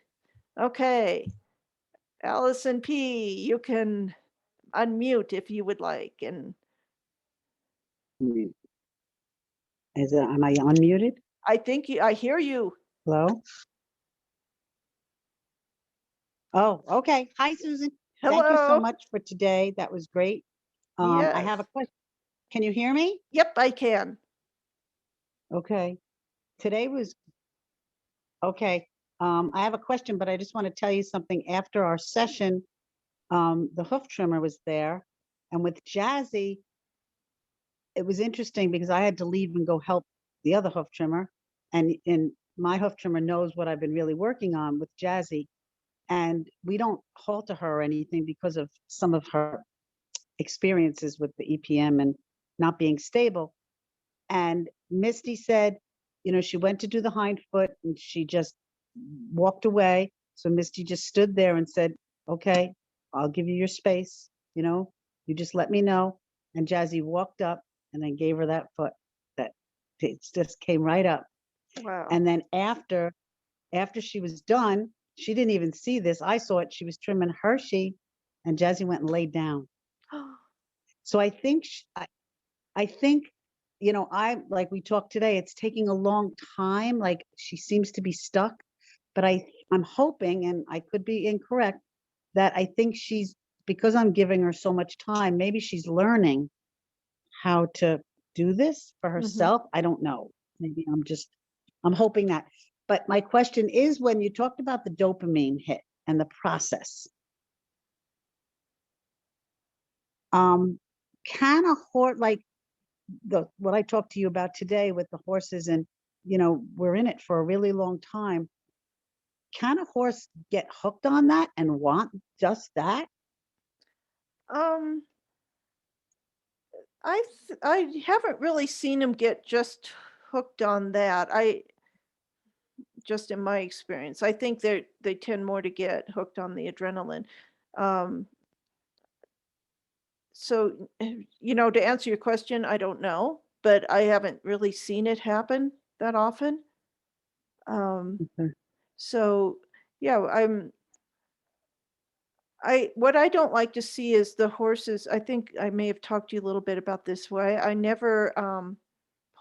Okay. Allison P., you can unmute if you would like. And Mute. Am I unmuted? I hear you. Hello? Oh, okay. Hi, Susan. Thank you so Hello. much for today. That was great. I have a Yes. question. Can you hear me? Yep, I can. Okay. Today was okay. I have a question, but I just want to tell you something. After our session, the hoof trimmer was there, and with Jazzy, it was interesting because I had to leave and go help the other hoof trimmer, and my hoof trimmer knows what I've been really working on with Jazzy, and we don't halter her or anything because of some of her experiences with the EPM and not being stable. And Misty said, she went to do the hind foot and she just walked away. So Misty just stood there and said, okay, I'll give you your space. You just let me know. And Jazzy walked up and then gave her that foot that it just came right up. Wow. And then after she was done, she didn't even see this. I saw it. She was trimming Hershey, and Jazzy went and laid down. So I think, I like we talked today. It's taking a long time. Like she seems to be stuck, but I'm hoping, and I could be incorrect, that I think she's because I'm giving her so much time. Maybe she's learning how to do this for Hmm. herself. I don't know. Maybe I'm hoping that. But my question is, when you talked about the dopamine hit and the process, um, can a horse, like what I talked to you about today with the horses, and we're in it for a really long time. Can a horse get hooked on that and want just that? Um, I haven't really seen them get just hooked on that. Just in my experience, I think they tend more to get hooked on the adrenaline. Um, so to answer your question, I don't know, but I haven't really seen it happen that often. Um, Okay. so yeah, what I don't like to see is the horses. I think I may have talked to you a little bit about this way. I never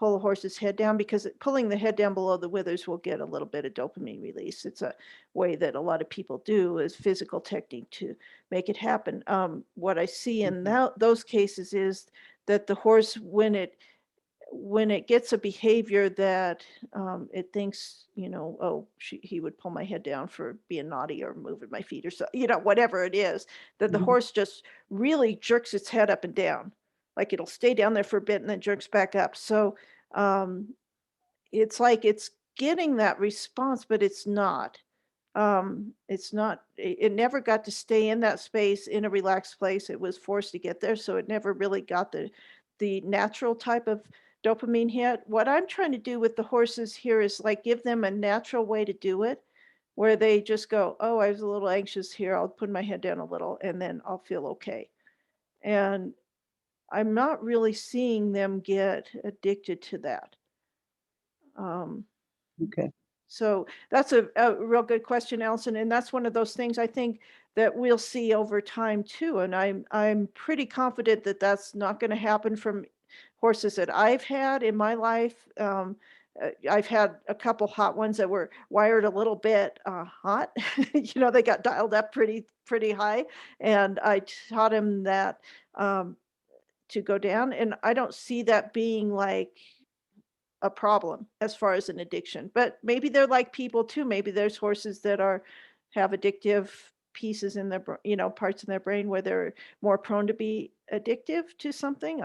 pull a horse's head down, because pulling the head down below the withers will get a little bit of dopamine release. It's a way that a lot of people do, is physical technique to make it happen. What I see in those cases is that the horse, when it gets a behavior that it thinks, oh, he would pull my head down for being naughty or moving my feet or so, whatever it is, that the Mhm. horse just really jerks its head up and down. Like it'll stay down there for a bit and then jerks back up. So um, it's like it's getting that response, but it never got to stay in that space in a relaxed place. It was forced to get there, so it never really got the natural type of dopamine hit. What I'm trying to do with the horses here is like give them a natural way to do it, where they just go, oh, I was a little anxious here, I'll put my head down a little and then I'll feel okay. And I'm not really seeing them get addicted to that. Okay. So that's a real good question, Allison, and that's one of those things I think that we'll see over time too. And I'm pretty confident that that's not going to happen from horses that I've had in my life. I've had a couple hot ones that were wired a little bit hot. They got dialed up pretty high, and I taught him that to go down. And I don't see that being like a problem as far as an addiction. But maybe they're like people too. Maybe there's horses that have addictive pieces in their parts in their brain where they're more prone to be addictive to something.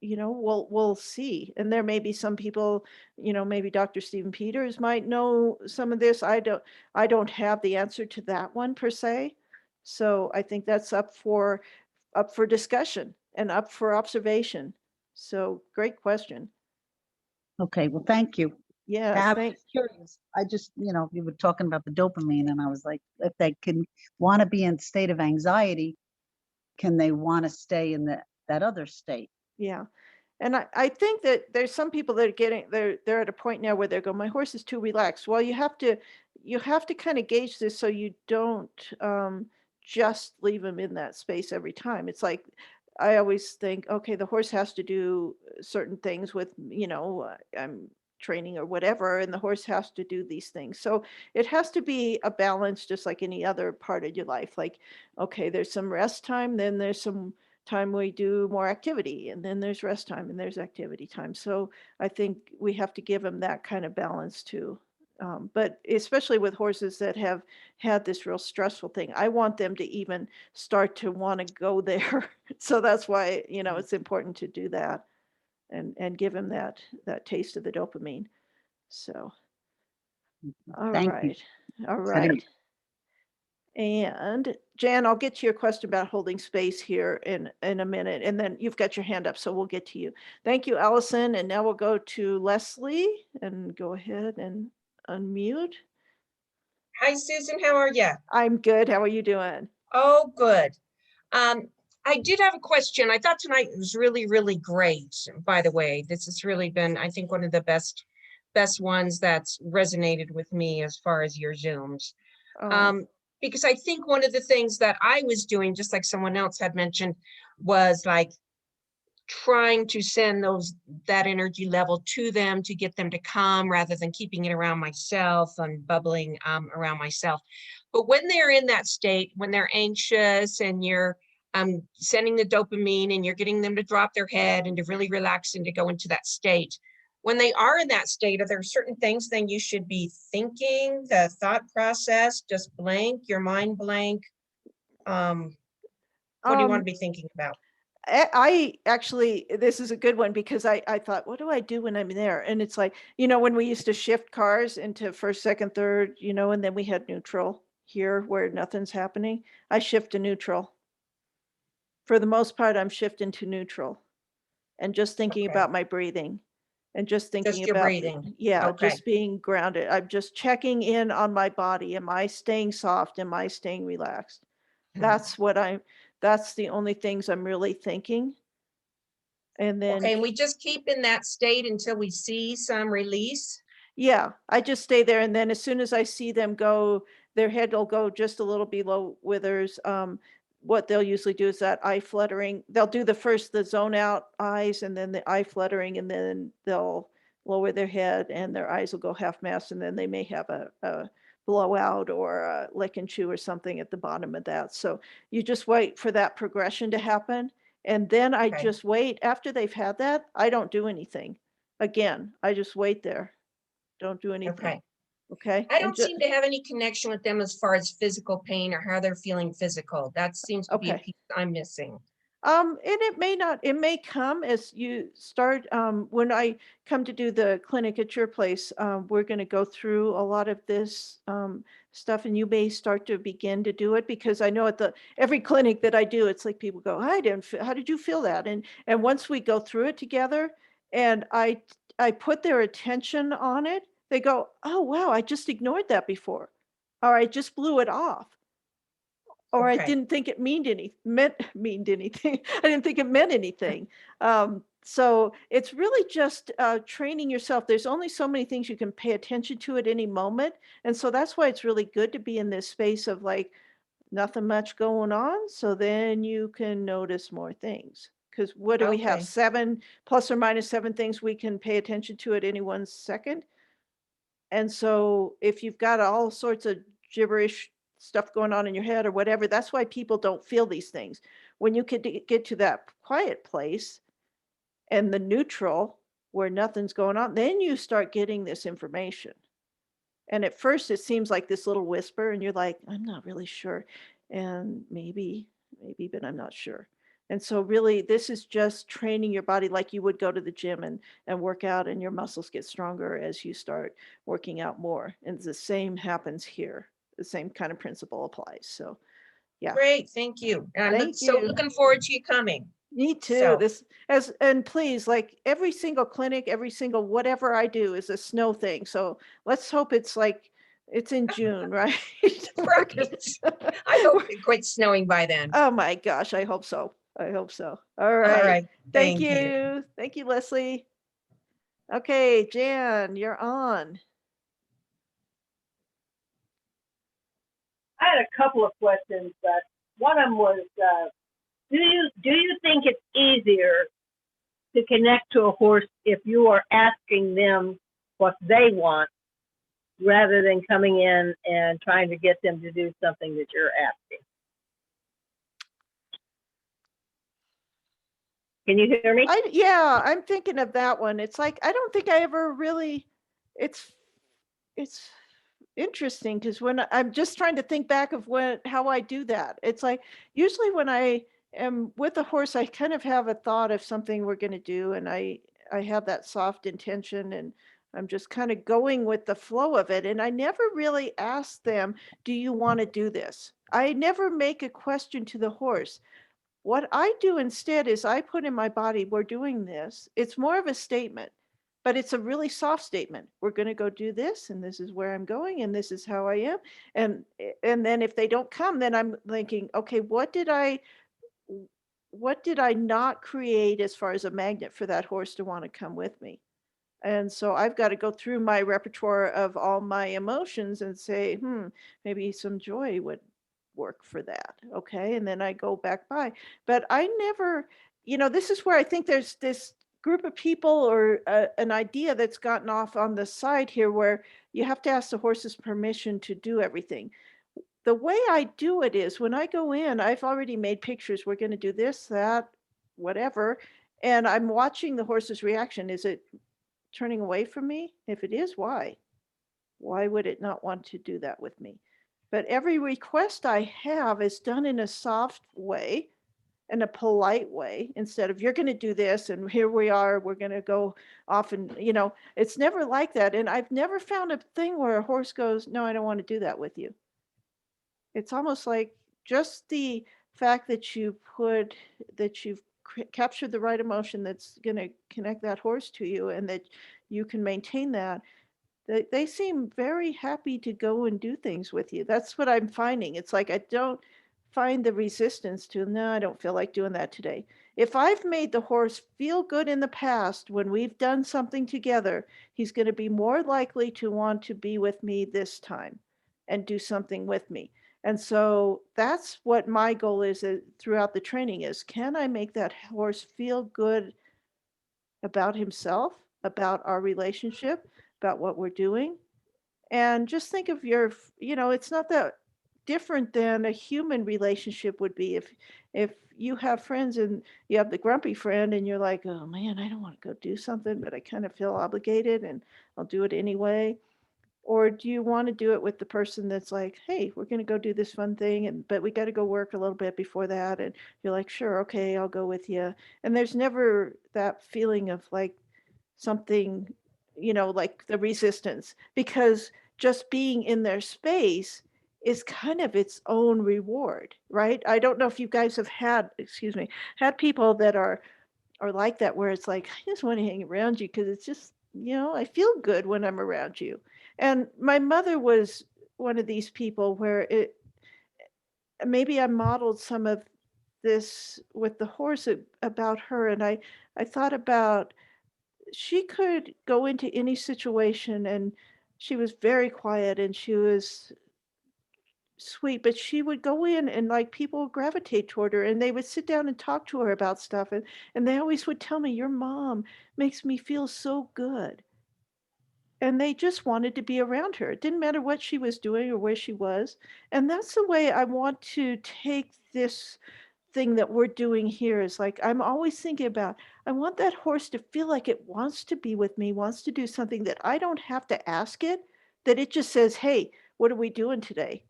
We'll see. And there may be some people, maybe Dr. Stephen Peters might know some of this. I don't have the answer to that one per se. So I think that's up for discussion and up for observation. So great question. Okay, well, thank you. Yes, I was curious. I just, you were talking about the dopamine, and I was like, if they can want to be in state of anxiety, can they want to stay in that other state? yeah. And I think that there's some people that they're at a point now where they go, my horse is too relaxed. Well, you have to kind of gauge this so you don't just leave him in that space every time. It's like I always think, okay, the horse has to do certain things with, I'm training or whatever, and the horse has to do these things. So it has to be a balance, just like any other part of your life. Like, okay, there's some rest time, then there's some time we do more activity, and then there's rest time and there's activity time. So I think we have to give them that kind of balance too. But especially with horses that have had this real stressful thing, I want them to even start to want to go there. So that's why, it's important to do that and give them that taste of the dopamine. So, all Thank you. right. All I didn't- right. And Jan, I'll get to your question about holding space here in a minute, and then you've got your hand up, so we'll get to you. Thank you, Allison. And now we'll go to Leslie and go ahead and unmute. Hi, Susan. How are you? I'm good. How are you doing? Oh, good. I did have a question. I thought tonight was really, really great. By the way, this has really been, I think, one of the best ones that's resonated with me as far as your Zooms. Oh, Because I think one of the things that I was doing, just like someone else had mentioned, was like trying to send that energy level to them to get them to come rather than keeping it around myself and bubbling around myself. But when they're in that state, when they're anxious and you're sending the dopamine and you're getting them to drop their head and to really relax and to go into that state, when they are in that state, are there certain things then you should be thinking, the thought process, just blank, your mind blank? What do you want to be thinking about? I actually, this is a good one, because I thought, what do I do when I'm there? And it's like, when we used to shift cars into first, second, third, and then we had neutral here where nothing's happening. I shift to neutral. For the most part, I'm shifting to neutral and just thinking Okay, about my breathing and just thinking just your about, breathing. yeah, Okay. just being grounded. I'm just checking in on my body. Am I staying soft? Am I staying relaxed? That's the only things I'm really thinking. And then, Okay, and we just keep in that state until we see some release? yeah, I just stay there. And then as soon as I see them go, their head will go just a little below withers. what they'll usually do is that eye fluttering. They'll do the zone out eyes and then the eye fluttering, and then they'll lower their head and their eyes will go half mast, and then they may have a blowout or a lick and chew or something at the bottom of that. So you just wait for that progression to happen. And then I Okay. just wait. After they've had that, I don't do anything. Again, I just wait there. Don't do anything. Okay. Okay? I And don't seem to have any connection with them as far as physical pain or how they're feeling physical. That seems to be a okay. piece I'm missing. And it may not, it may come as you start, when I come to do the clinic at your place, we're going to go through a lot of this stuff, and you may start to begin to do it, because I know at every clinic that I do, it's like people go, I didn't feel, how did you feel that? And once we go through it together and I put their attention on it, they go, oh, wow, I just ignored that before, or I just blew it off. Or I Okay. didn't think it meaned anything. I didn't think it meant anything. So it's really just training yourself. There's only so many things you can pay attention to at any moment. And so that's why it's really good to be in this space of like nothing much going on. So then you can notice more things. Because what do we have? Okay. 7 plus or minus 7 things we can pay attention to at any 1 second. And so if you've got all sorts of gibberish stuff going on in your head or whatever, that's why people don't feel these things. When you could get to that quiet place and the neutral where nothing's going on, then you start getting this information. And at first it seems like this little whisper and you're like, I'm not really sure. And maybe, but I'm not sure. And so really this is just training your body like you would go to the gym and work out, and your muscles get stronger as you start working out more. And the same happens here. The same kind of principle applies. So yeah. Great. Thank you. Thank So you. looking forward to you coming. Me too. So This and please, like every single clinic, every single whatever I do is a snow thing. So let's hope it's like it's in June, right? We're right. gonna- I hope it quit snowing by then. Oh my gosh, I hope so. I hope so. All All right. right. Thank Thank you. you. Thank you, Leslie. Okay, Jan, you're on. I had a couple of questions, but one of them was, do you think it's easier to connect to a horse if you are asking them what they want rather than coming in and trying to get them to do something that you're asking? Can you hear me? Yeah, I'm thinking of that one. It's like I don't think I ever really it's interesting because when I'm just trying to think back of how I do that. It's like usually when I am with a horse, I kind of have a thought of something we're going to do, and I have that soft intention, and I'm just kind of going with the flow of it. And I never really ask them, "Do you want to do this?" I never make a question to the horse. What I do instead is I put in my body, we're doing this. It's more of a statement, but it's a really soft statement. We're going to go do this, and this is where I'm going, and this is how I am. And then if they don't come, then I'm thinking, okay, what did I not create as far as a magnet for that horse to want to come with me? And so I've got to go through my repertoire of all my emotions and say, maybe some joy would work for that. Okay. And then I go back by. But I never, this is where I think there's this group of people or an idea that's gotten off on the side here where you have to ask the horse's permission to do everything. The way I do it is when I go in, I've already made pictures. We're going to do this, that, whatever. And I'm watching the horse's reaction. Is it turning away from me? If it is, why? Why would it not want to do that with me? But every request I have is done in a soft way, in a polite way, instead of you're going to do this and here we are, we're going to go off, and it's never like that. And I've never found a thing where a horse goes, no, I don't want to do that with you. It's almost like just the fact that you've captured the right emotion that's going to connect that horse to you, and that you can maintain that, they seem very happy to go and do things with you. That's what I'm finding. It's like I don't find the resistance to, no, I don't feel like doing that today. If I've made the horse feel good in the past when we've done something together, he's going to be more likely to want to be with me this time and do something with me. And so that's what my goal is throughout the training is, can I make that horse feel good about himself, about our relationship, about what we're doing? And just think of it's not that different than a human relationship would be. If you have friends and you have the grumpy friend and you're like, oh man, I don't want to go do something, but I kind of feel obligated and I'll do it anyway. Or do you want to do it with the person that's like, hey, we're going to go do this fun thing, but we got to go work a little bit before that. And you're like, sure, okay, I'll go with you. And there's never that feeling of like something, like the resistance, because just being in their space is kind of its own reward, right? I don't know if you guys have had people that are like that, where it's like, I just want to hang around you because it's just, I feel good when I'm around you. And my mother was one of these people where maybe I modeled some of this with the horse about her. And I thought about, she could go into any situation and she was very quiet and she was sweet, but she would go in and like people would gravitate toward her and they would sit down and talk to her about stuff. And they always would tell me, your mom makes me feel so good. And they just wanted to be around her. It didn't matter what she was doing or where she was. And that's the way I want to take this thing that we're doing here. Is like, I'm always thinking about, I want that horse to feel like it wants to be with me, wants to do something that I don't have to ask it, that it just says, hey, what are we doing today?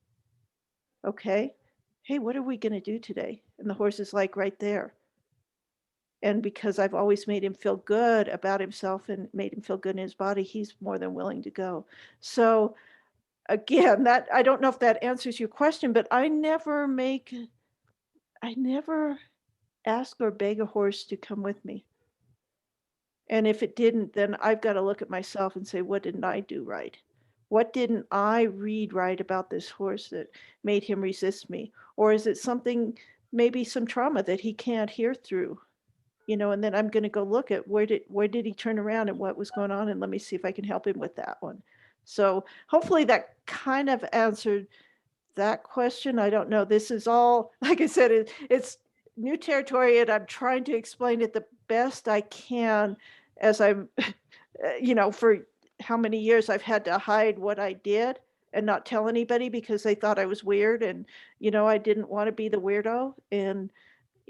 Okay. Hey, what are we going to do today? And the horse is like right there. And because I've always made him feel good about himself and made him feel good in his body, he's more than willing to go. So again, that, I don't know if that answers your question, but I never ask or beg a horse to come with me. And if it didn't, then I've got to look at myself and say, what didn't I do right? What didn't I read right about this horse that made him resist me? Or is it something, maybe some trauma that he can't hear through? And then I'm going to go look at where did he turn around and what was going on, and let me see if I can help him with that one. So hopefully that kind of answered that question. I don't know. This is all, like I said, it's new territory, and I'm trying to explain it the best I can as I'm, for how many years I've had to hide what I did and not tell anybody because they thought I was weird, and I didn't want to be the weirdo. And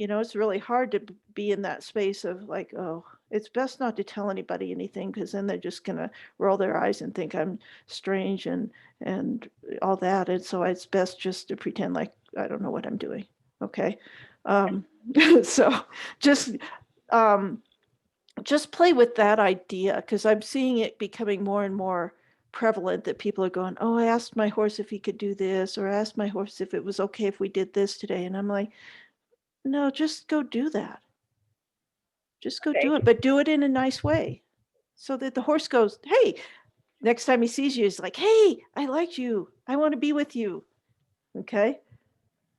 it's really hard to be in that space of like, oh, it's best not to tell anybody anything, because then they're just going to roll their eyes and think I'm strange and all that. And so it's best just to pretend like I don't know what I'm doing. Okay. Um, so just, um, just play with that idea, because I'm seeing it becoming more and more prevalent that people are going, oh, I asked my horse if he could do this, or I asked my horse if it was okay if we did this today. And I'm like, no, just go do that. Just go Okay. do it, but do it in a nice way so that the horse goes, hey, next time he sees you, he's like, hey, I liked you. I want to be with you. Okay.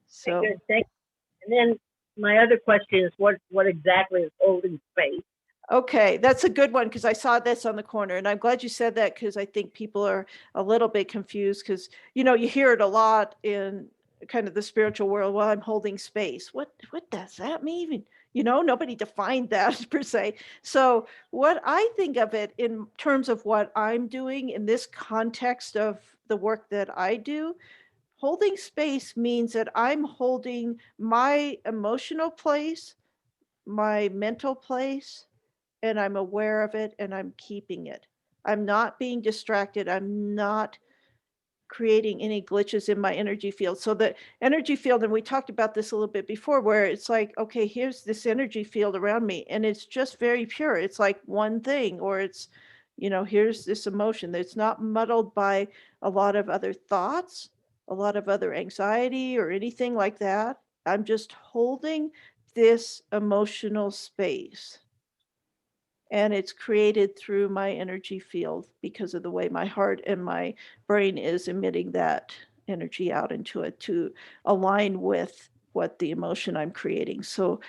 So, Good. Thank you. And then my other question is, what exactly is holding space? okay, that's a good one, because I saw this on the corner, and I'm glad you said that, because I think people are a little bit confused, because you hear it a lot in kind of the spiritual world. Well, I'm holding space. What does that mean? Nobody defined that per se. So what I think of it in terms of what I'm doing in this context of the work that I do, holding space means that I'm holding my emotional place, my mental place, and I'm aware of it and I'm keeping it. I'm not being distracted. I'm not creating any glitches in my energy field. So the energy field, and we talked about this a little bit before, where it's like, okay, here's this energy field around me and it's just very pure. It's like one thing, or it's, here's this emotion that's not muddled by a lot of other thoughts, a lot of other anxiety or anything like that. I'm just holding this emotional space, and it's created through my energy field because of the way my heart and my brain is emitting that energy out into it to align with what the emotion I'm creating. So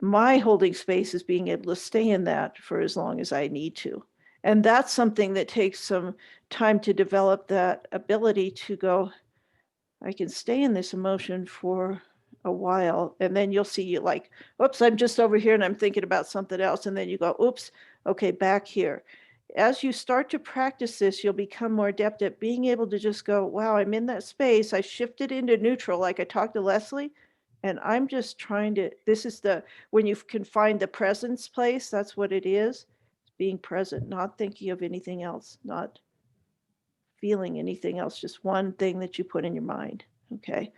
my holding space is being able to stay in that for as long as I need to. And that's something that takes some time to develop, that ability to go, I can stay in this emotion for a while, and then you'll see you like, oops, I'm just over here and I'm thinking about something else. And then you go, oops, okay, back here. As you start to practice this, you'll become more adept at being able to just go, wow, I'm in that space. I shifted into neutral, like I talked to Leslie, and I'm just trying to, this is the, when you can find the presence place, that's what it is. Being present, not thinking of anything else, not feeling anything else, just one thing that you put in your mind. Okay.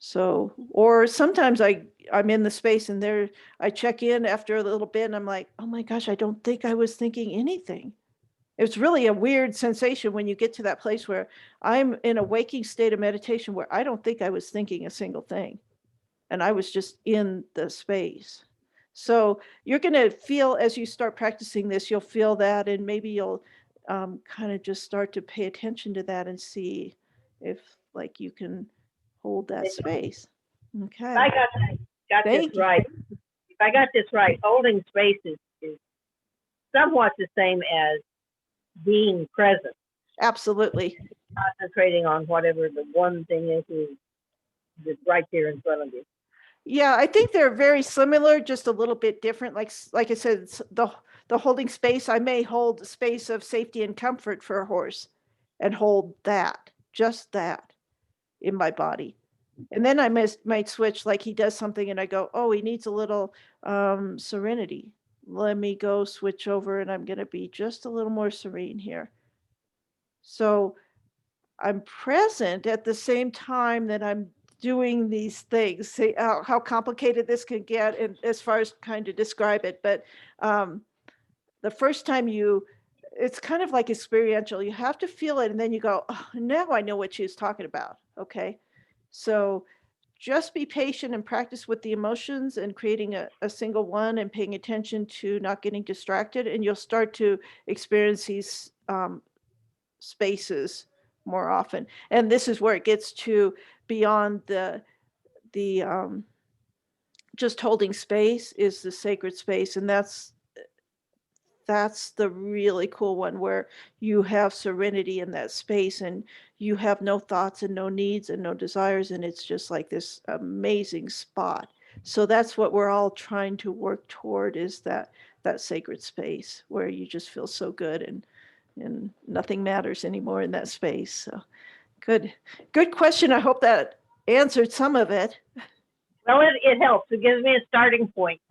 So, or sometimes I'm in the space and there, I check in after a little bit and I'm like, oh my gosh, I don't think I was thinking anything. It's really a weird sensation when you get to that place where I'm in a waking state of meditation where I don't think I was thinking a single thing. And I was just in the space. So you're going to feel as you start practicing this, you'll feel that, and maybe you'll kind of just start to pay attention to that and see if like you can hold that space. If Okay. I got this Thank you. right, if I got this right, holding space is somewhat the same as being present, Absolutely. concentrating on whatever the one thing is just right there in front of you. Yeah, I think they're very similar, just a little bit different. Like I said, the holding space, I may hold a space of safety and comfort for a horse and hold that, just that in my body. And then I might switch, like he does something and I go, oh, he needs a little serenity. Let me go switch over and I'm going to be just a little more serene here. So I'm present at the same time that I'm doing these things. See how complicated this can get, and as far as kind of describe it. But the first time it's kind of like experiential. You have to feel it, and then you go, oh, now I know what she was talking about. Okay, so just be patient and practice with the emotions and creating a single one and paying attention to not getting distracted, and you'll start to experience these spaces more often. And this is where it gets to beyond the just holding space is the sacred space, and that's the really cool one where you have serenity in that space and you have no thoughts and no needs and no desires, and it's just like this amazing spot. So that's what we're all trying to work toward, is that sacred space where you just feel so good and nothing matters anymore in that space. So good question. I hope that answered some of it. Well, it helps. It gives me a starting point.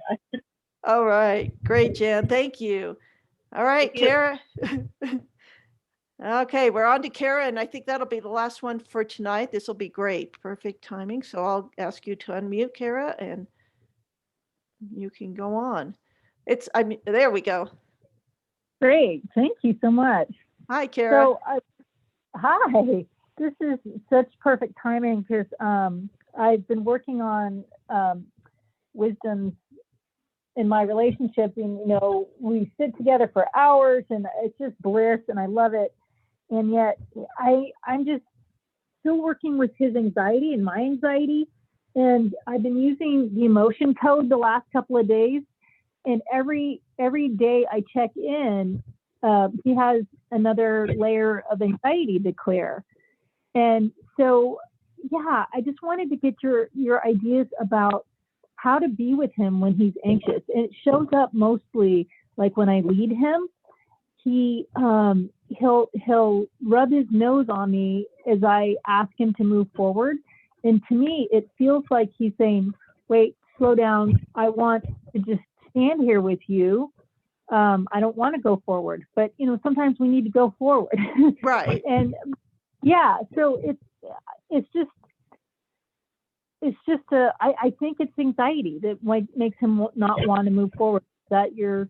All right, great, Jan. Thank you. All right, Thank you. Kara. Okay, we're on to Kara, and I think that'll be the last one for tonight. This will be great, perfect timing. So I'll ask you to unmute, Kara, and you can go on. There we go. Great. Thank you so much. Hi, Kara. So, hi. This is such perfect timing because I've been working on wisdoms in my relationship, and we sit together for hours, and it's just bliss, and I love it. And yet, I'm just still working with his anxiety and my anxiety, and I've been using the emotion code the last couple of days. And every day I check in, he has another layer of anxiety to clear. And so, yeah, I just wanted to get your ideas about how to be with him when he's anxious. And it shows up mostly like when I lead him, he'll rub his nose on me as I ask him to move forward. And to me, it feels like he's saying, wait, slow down. I want to just stand here with you. I don't want to go forward, but sometimes we need to go forward. Right. And yeah, so it's just I think it's anxiety that makes him not want to move forward. Is that your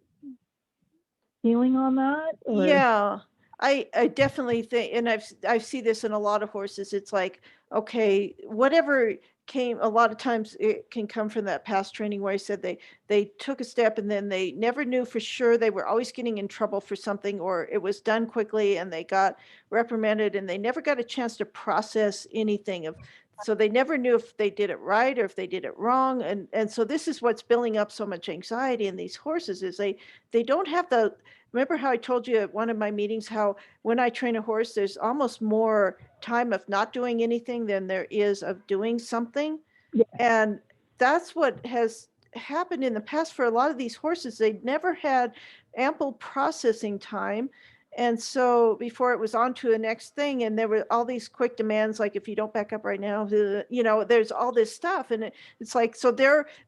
feeling on that? Or? Yeah, I definitely think, and I see this in a lot of horses. It's like, okay, whatever came, a lot of times it can come from that past training where I said they took a step and then they never knew for sure. They were always getting in trouble for something, or it was done quickly and they got reprimanded and they never got a chance to process anything of so they never knew if they did it right or if they did it wrong. And so this is what's building up so much anxiety in these horses is they don't have the, remember how I told you at one of my meetings, how when I train a horse, there's almost more time of not doing anything than there is of doing something. Yeah. And that's what has happened in the past for a lot of these horses. They never had ample processing time. And so before it was on to the next thing, and there were all these quick demands, like if you don't back up right now, there's all this stuff. And it's like, so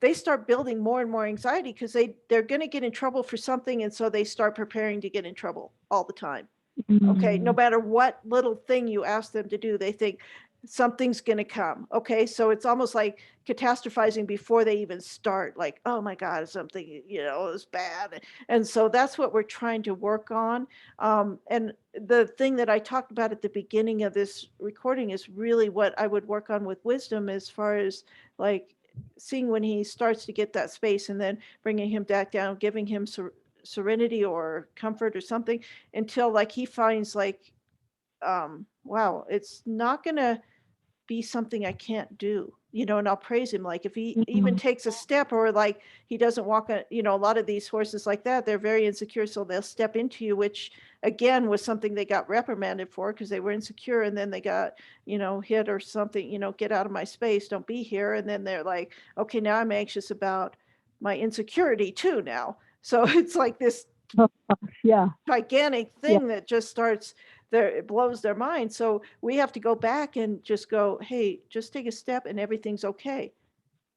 they start building more and more anxiety because they're going to get in trouble for something. And so they start preparing to get in trouble all the time. Okay, no matter what little thing you ask them to do, they think something's going to come. Okay, so it's almost like catastrophizing before they even start, like, oh my God, something, is bad. And so that's what we're trying to work on. And the thing that I talked about at the beginning of this recording is really what I would work on with wisdom, as far as like seeing when he starts to get that space and then bringing him back down, giving him serenity or comfort or something, until like he finds like, wow, it's not gonna be something I can't do, and I'll praise him. Like if he even takes a step, or like he doesn't walk, a lot of these horses like that, they're very insecure. So they'll step into you, which again was something they got reprimanded for because they were insecure. And then they got, hit or something, get out of my space, don't be here. And then they're like, okay, now I'm anxious about my insecurity too now. So it's like this Yeah. gigantic thing that just starts there, it blows their mind. So we have to go back and just go, hey, just take a step and everything's okay.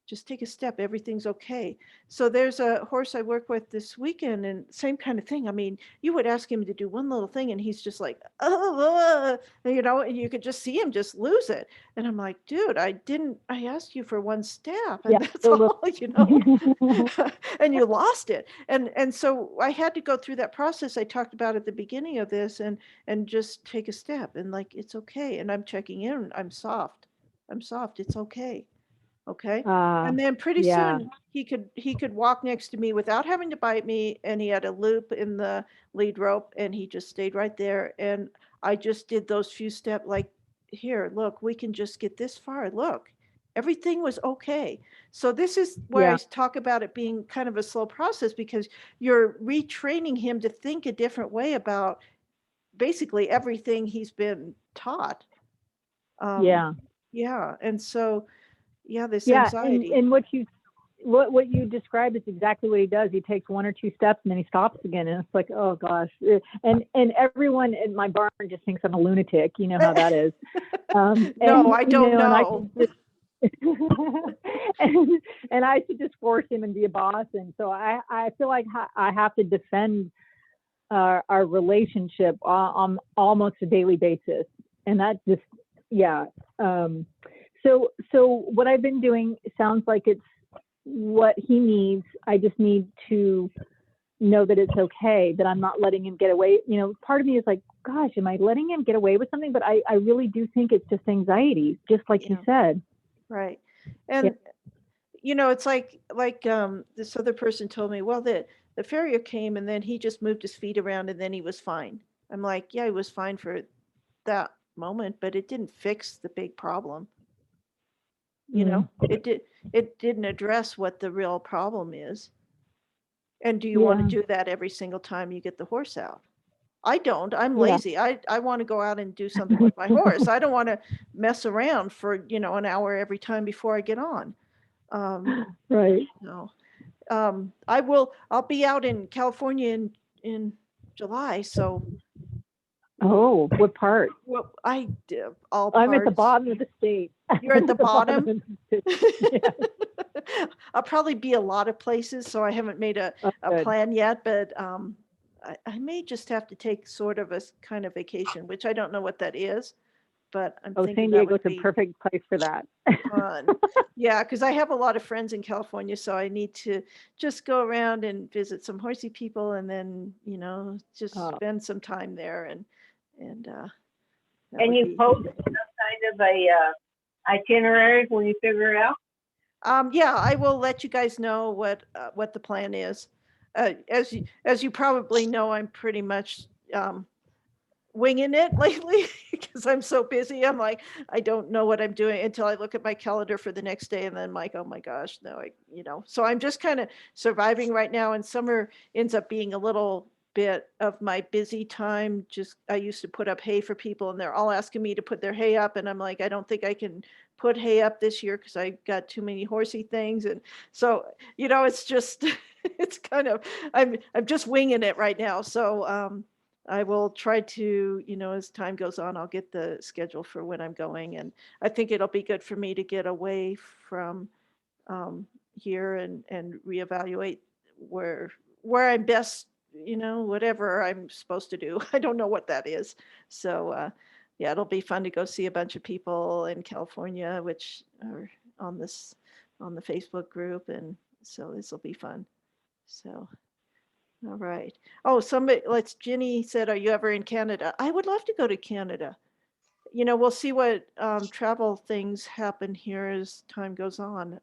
Just take a step, everything's okay. So there's a horse I work with this weekend, and same kind of thing. I mean, you would ask him to do one little thing and he's just like, and you could just see him just lose it. And I'm like, dude, I asked you for one step, and that's all, and you lost it. And so I had to go through that process I talked about at the beginning of this, and just take a step, and like, it's okay. And I'm checking in, I'm soft, it's okay. Okay. And then pretty yeah. soon he could walk next to me without having to bite me, and he had a loop in the lead rope, and he just stayed right there. And I just did those few steps, like, here, look, we can just get this far. Look, everything was okay. So this is where I talk about it being kind of a slow process, because you're retraining him to think a different way about basically everything he's been taught. Yeah. And so, this anxiety. And what you described is exactly what he does. He takes one or two steps and then he stops again, and it's like, oh gosh. And everyone in my barn just thinks I'm a lunatic. You know how that is. No, I don't know. And I should just force him and be a boss. And so I feel like I have to defend our relationship on almost a daily basis. And that just, So what I've been doing sounds like it's what he needs. I just need to know that it's okay, that I'm not letting him get away. Part of me is like, gosh, am I letting him get away with something? But I really do think it's just anxiety, just like you said. Right. And, it's like this other person told me, well, the farrier came and then he just moved his feet around and then he was fine. I'm like, yeah, he was fine for that moment, but it didn't fix the big problem. It didn't address what the real problem is. And do you want to do that every single time you get the horse out? I don't. I'm lazy. I want to go out and do something with my horse. I don't want to mess around for, an hour every time before I get on. Right. No. I'll be out in California in July, so. Oh, what part? Well, I'm at the bottom of the state. You're at the bottom? I'll probably be a lot of places, so I haven't made a plan yet, but I may just have to take sort of a kind of vacation, which I don't know what that is, but I'm thinking San Diego's a perfect place for that. Fun. Yeah, because I have a lot of friends in California, so I need to just go around and visit some horsey people, and then just spend some time there, and you post some kind of a itinerary when you figure it out? Yeah, I will let you guys know what the plan is. As you probably know, I'm pretty much winging it lately because I'm so busy. I'm like, I don't know what I'm doing until I look at my calendar for the next day. And then I'm like, oh my gosh, no, so I'm just kind of surviving right now. And summer ends up being a little bit of my busy time. Just, I used to put up hay for people and they're all asking me to put their hay up. And I'm like, I don't think I can put hay up this year because I got too many horsey things. And so, it's just, it's kind of, I'm just winging it right now. So, I will try to, as time goes on, I'll get the schedule for when I'm going. And I think it'll be good for me to get away from here and reevaluate where I'm best, whatever I'm supposed to do. I don't know what that is. So, yeah, it'll be fun to go see a bunch of people in California, which are on the Facebook group. And so this will be fun. So. All right. Oh, Ginny said, are you ever in Canada? I would love to go to Canada. We'll see what travel things happen here as time goes on.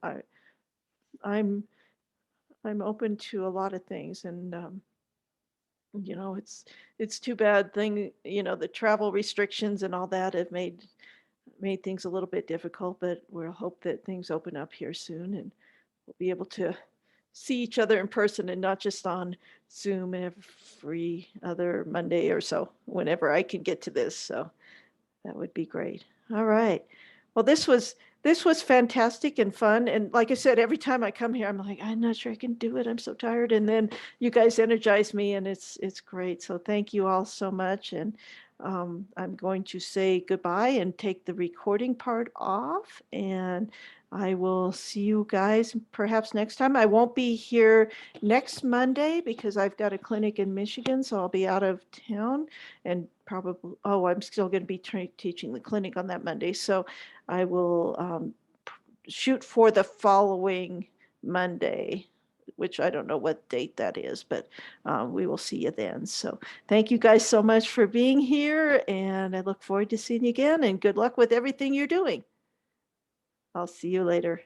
I'm I'm open to a lot of things, and it's too bad the travel restrictions and all that have made things a little bit difficult, but we'll hope that things open up here soon and we'll be able to see each other in person and not just on Zoom every other Monday or so, whenever I can get to this. So that would be great. All right. Well, this was fantastic and fun. And like I said, every time I come here, I'm like, I'm not sure I can do it. I'm so tired. And then you guys energize me, and it's great. So thank you all so much. And I'm going to say goodbye and take the recording part off. And I will see you guys perhaps next time. I won't be here next Monday because I've got a clinic in Michigan, so I'll be out of town and probably, I'm still going to be teaching the clinic on that Monday. So I will shoot for the following Monday, which I don't know what date that is, but we will see you then. So thank you guys so much for being here, and I look forward to seeing you again, and good luck with everything you're doing. I'll see you later.